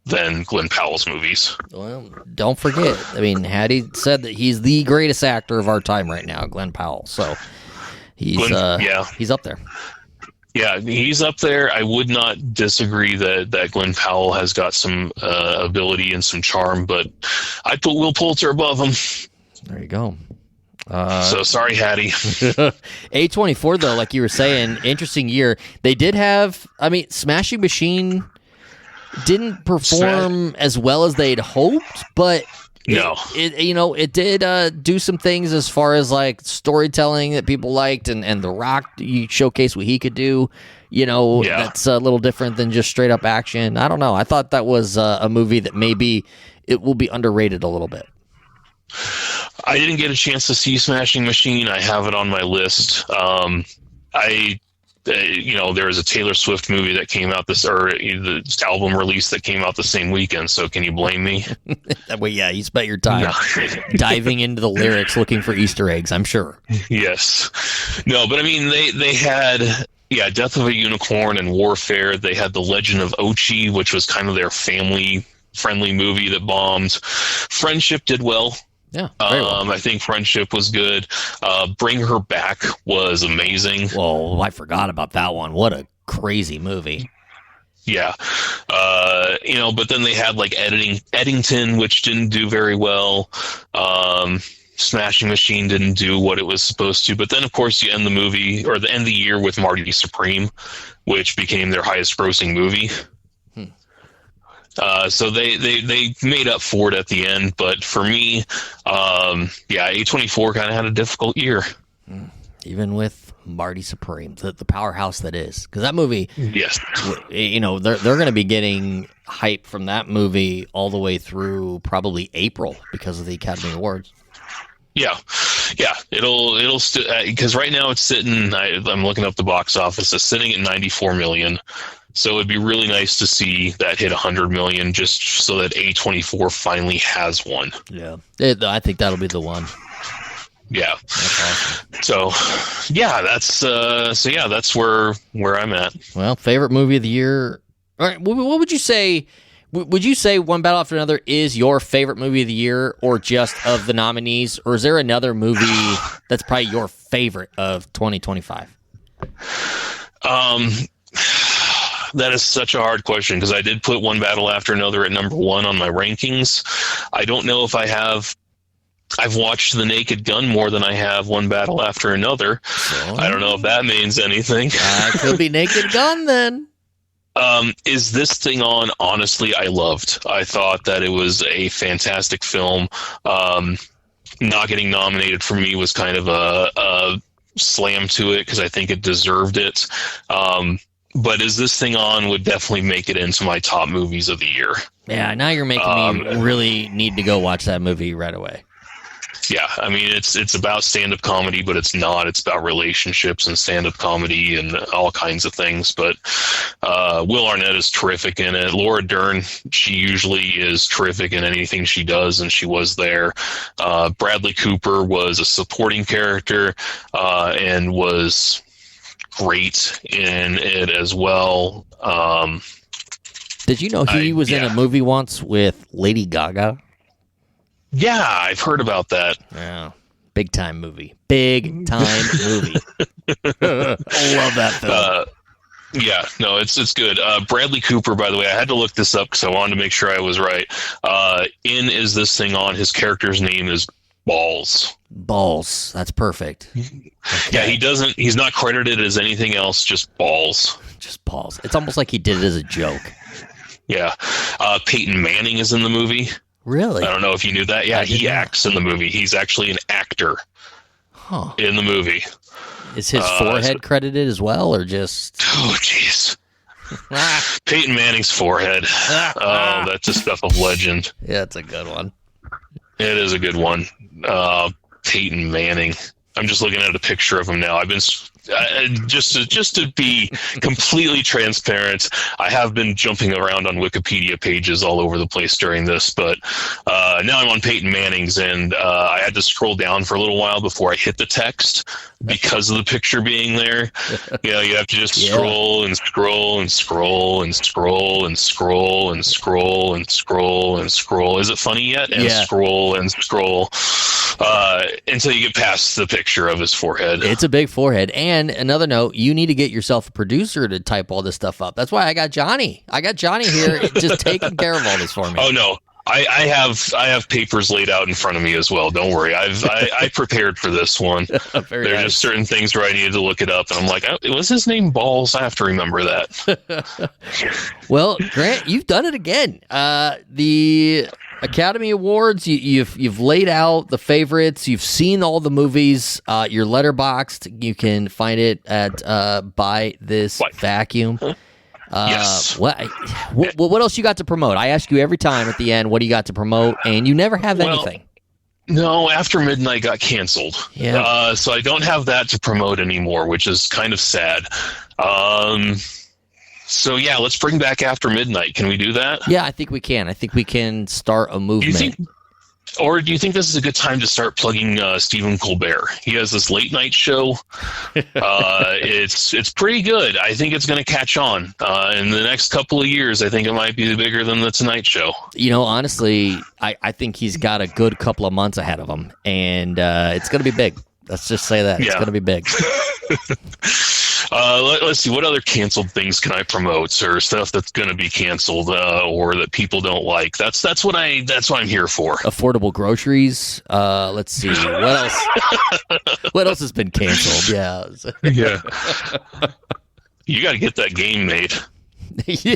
Glenn Powell's movies. Well, don't forget. I mean, Hattie said that he's the greatest actor of our time right now, Glenn Powell. So he's up there. Yeah, he's up there. I would not disagree that Glenn Powell has got some ability and some charm, but I'd put Will Poulter above him. There you go. So sorry, Hattie. A24, though, like you were saying, interesting year. They did have, Smashing Machine didn't perform as well as they'd hoped, but it did do some things as far as like storytelling that people liked, and The Rock, you showcase what he could do. That's a little different than just straight up action. I don't know. I thought that was a movie that maybe it will be underrated a little bit. I didn't get a chance to see Smashing Machine. I have it on my list. There was a Taylor Swift movie that came out the album release that came out the same weekend. So can you blame me? Well, yeah, you spent your time diving into the lyrics, looking for Easter eggs, I'm sure. Yes. No, but they had, Death of a Unicorn and Warfare. They had The Legend of Ochi, which was kind of their family-friendly movie that bombed. Friendship did well. Yeah, very well. I think Friendship was good. Bring Her Back was amazing. Well, I forgot about that one. What a crazy movie. Yeah. But then they had like Eddington, which didn't do very well. Smashing Machine didn't do what it was supposed to. But then, of course, you end the year with Marty Supreme, which became their highest grossing movie. So they made up for it at the end, but for me, A24 kind of had a difficult year. Even with Marty Supreme, the powerhouse that is, because that movie, yes, they're going to be getting hype from that movie all the way through probably April because of the Academy Awards. Yeah, it'll because right now it's sitting. I'm looking up the box office. It's sitting at $94 million. So it'd be really nice to see that hit $100 million, just so that A24 finally has one. Yeah, I think that'll be the one. Yeah. That's awesome. So, that's where I'm at. Well, favorite movie of the year. All right, what would you say? Would you say One Battle After Another is your favorite movie of the year, or just of the nominees, or is there another movie that's probably your favorite of 2025? That is such a hard question, because I did put One Battle After Another at number 1 on my rankings. I don't know if I've watched The Naked Gun more than I have One Battle After Another. So, I don't know if that means anything. Could be Naked Gun then. Is This Thing On? Honestly, I loved. I thought that it was a fantastic film. Not getting nominated for me was kind of a slam to it, because I think it deserved it. But Is This Thing On would definitely make it into my top movies of the year. Yeah, now you're making me really need to go watch that movie right away. Yeah, it's about stand-up comedy, but it's not. It's about relationships and stand-up comedy and all kinds of things. But Will Arnett is terrific in it. Laura Dern, she usually is terrific in anything she does, and she was there. Bradley Cooper was a supporting character and was great in it as well. Did you know he was in a movie once with Lady Gaga? Yeah, I've heard about that. Yeah, big time movie. Big time movie. I love that film. Yeah, no, it's good. Bradley Cooper, by the way, I had to look this up because I wanted to make sure I was right. In Is This Thing On, his character's name is Balls. Balls. That's perfect. Okay. Yeah, he's not credited as anything else, just Balls. Just Balls. It's almost like he did it as a joke. Yeah. Peyton Manning is in the movie. Really? I don't know if you knew that. Yeah, he acts in the movie. He's actually an actor in the movie. Is his forehead credited as well, or just... Oh, jeez. Peyton Manning's forehead. Oh, that's a stuff of legend. Yeah, it's a good one. It is a good one. Peyton Manning. I'm just looking at a picture of him now. I've been just to be completely transparent, I have been jumping around on Wikipedia pages all over the place during this, but now I'm on Peyton Manning's, and I had to scroll down for a little while before I hit the text because of the picture being there. You know, you have to just scroll and scroll and scroll and scroll and scroll and scroll and scroll and scroll. Is it funny yet? And scroll and scroll until you get past the picture of his forehead. It's a big forehead. And another note, you need to get yourself a producer to type all this stuff up. That's why I got Johnny. I got Johnny here just taking care of all this for me. Oh, no. I have papers laid out in front of me as well. Don't worry. I prepared for this one. There are just certain things where I needed to look it up, and I'm like, was his name Balls? I have to remember that. Well, Grant, you've done it again. The Academy Awards, you've laid out the favorites. You've seen all the movies. You're letterboxed. You can find it at Buy This Vacuum. Yes. What else you got to promote? I ask you every time at the end, what do you got to promote? And you never have anything. No, After Midnight got canceled. Yeah. So I don't have that to promote anymore, which is kind of sad. So yeah, let's bring back After Midnight. Can we do that? Yeah, I think we can. I think we can start a movement. Do you think this is a good time to start plugging Stephen Colbert? He has this late night show. It's pretty good. I think it's going to catch on. In the next couple of years, I think it might be bigger than the Tonight Show. You know, honestly, I think he's got a good couple of months ahead of him, and it's going to be big. Let's just say that. It's going to be big. Let's see, what other canceled things can I promote, or stuff that's going to be canceled, or that people don't like? That's what I'm here for. Affordable groceries. Let's see, what else? What else has been canceled? Yeah. You got to get that game made. Yeah.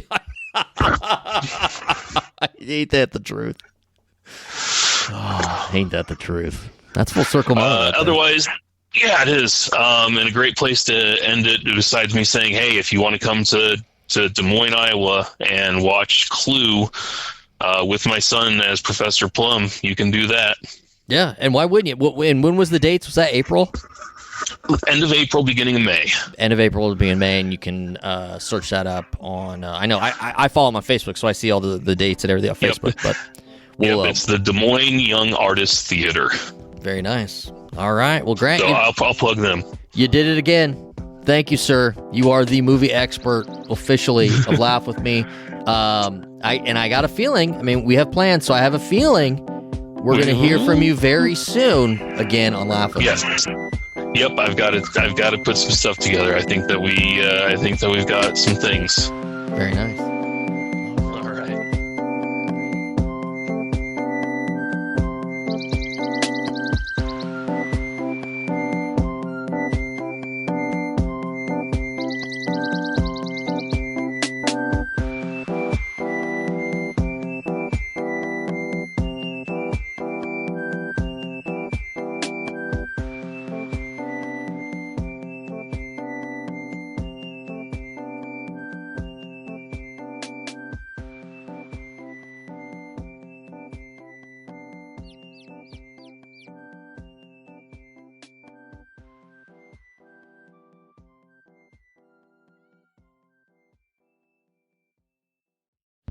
Ain't that the truth? Oh, ain't that the truth? That's full circle moment. Otherwise. Yeah, it is. And a great place to end it, besides me saying, hey, if you want to come to Des Moines, Iowa, and watch Clue with my son as Professor Plum, you can do that. Yeah, and why wouldn't you? And when was the dates? Was that April? End of April, beginning of May. End of April, beginning of May, and you can search that up on... I know, I follow him on Facebook, so I see all the dates and everything on Facebook. But it's the Des Moines Young Artists Theater. Very nice. All right. Well, Grant, so I'll plug them. You did it again. Thank you, sir. You are the movie expert officially of Laugh With Me. I got a feeling. I mean, we have plans, so I have a feeling we're going to hear from you very soon again on Laugh With Me. Yep. I've got to put some stuff together. I think that we've got some things. Very nice.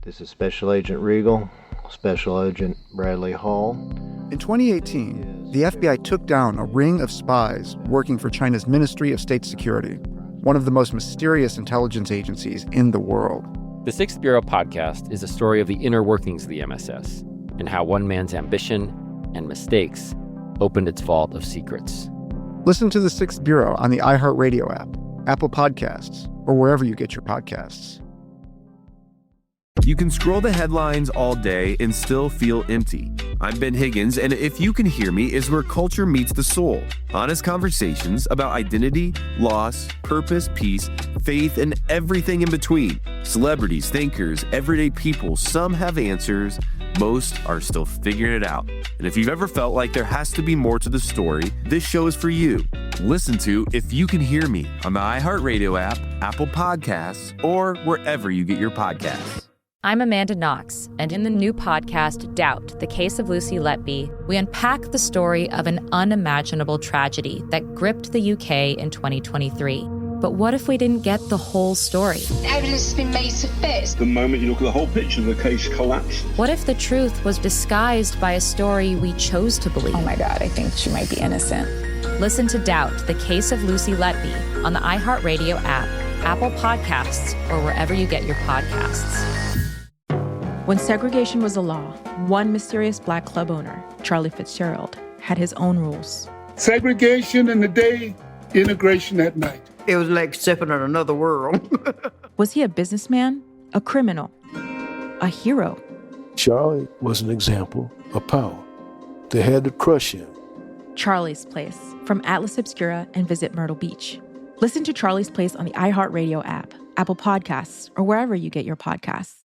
This is Special Agent Regal, Special Agent Bradley Hall. In 2018, the FBI took down a ring of spies working for China's Ministry of State Security, one of the most mysterious intelligence agencies in the world. The Sixth Bureau podcast is a story of the inner workings of the MSS and how one man's ambition and mistakes opened its vault of secrets. Listen to The Sixth Bureau on the iHeartRadio app, Apple Podcasts, or wherever you get your podcasts. You can scroll the headlines all day and still feel empty. I'm Ben Higgins, and If You Can Hear Me is where culture meets the soul. Honest conversations about identity, loss, purpose, peace, faith, and everything in between. Celebrities, thinkers, everyday people, some have answers, most are still figuring it out. And if you've ever felt like there has to be more to the story, this show is for you. Listen to If You Can Hear Me on the iHeartRadio app, Apple Podcasts, or wherever you get your podcasts. I'm Amanda Knox, and in the new podcast, Doubt, the Case of Lucy Letby, we unpack the story of an unimaginable tragedy that gripped the UK in 2023. But what if we didn't get the whole story? Evidence has been made to fit. The moment you look at the whole picture, the case collapses. What if the truth was disguised by a story we chose to believe? Oh my God, I think she might be innocent. Listen to Doubt, the Case of Lucy Letby on the iHeartRadio app, Apple Podcasts, or wherever you get your podcasts. When segregation was a law, one mysterious black club owner, Charlie Fitzgerald, had his own rules. Segregation in the day, integration at night. It was like stepping in another world. Was he a businessman, a criminal, a hero? Charlie was an example of power. They had to crush him. Charlie's Place, from Atlas Obscura and Visit Myrtle Beach. Listen to Charlie's Place on the iHeartRadio app, Apple Podcasts, or wherever you get your podcasts.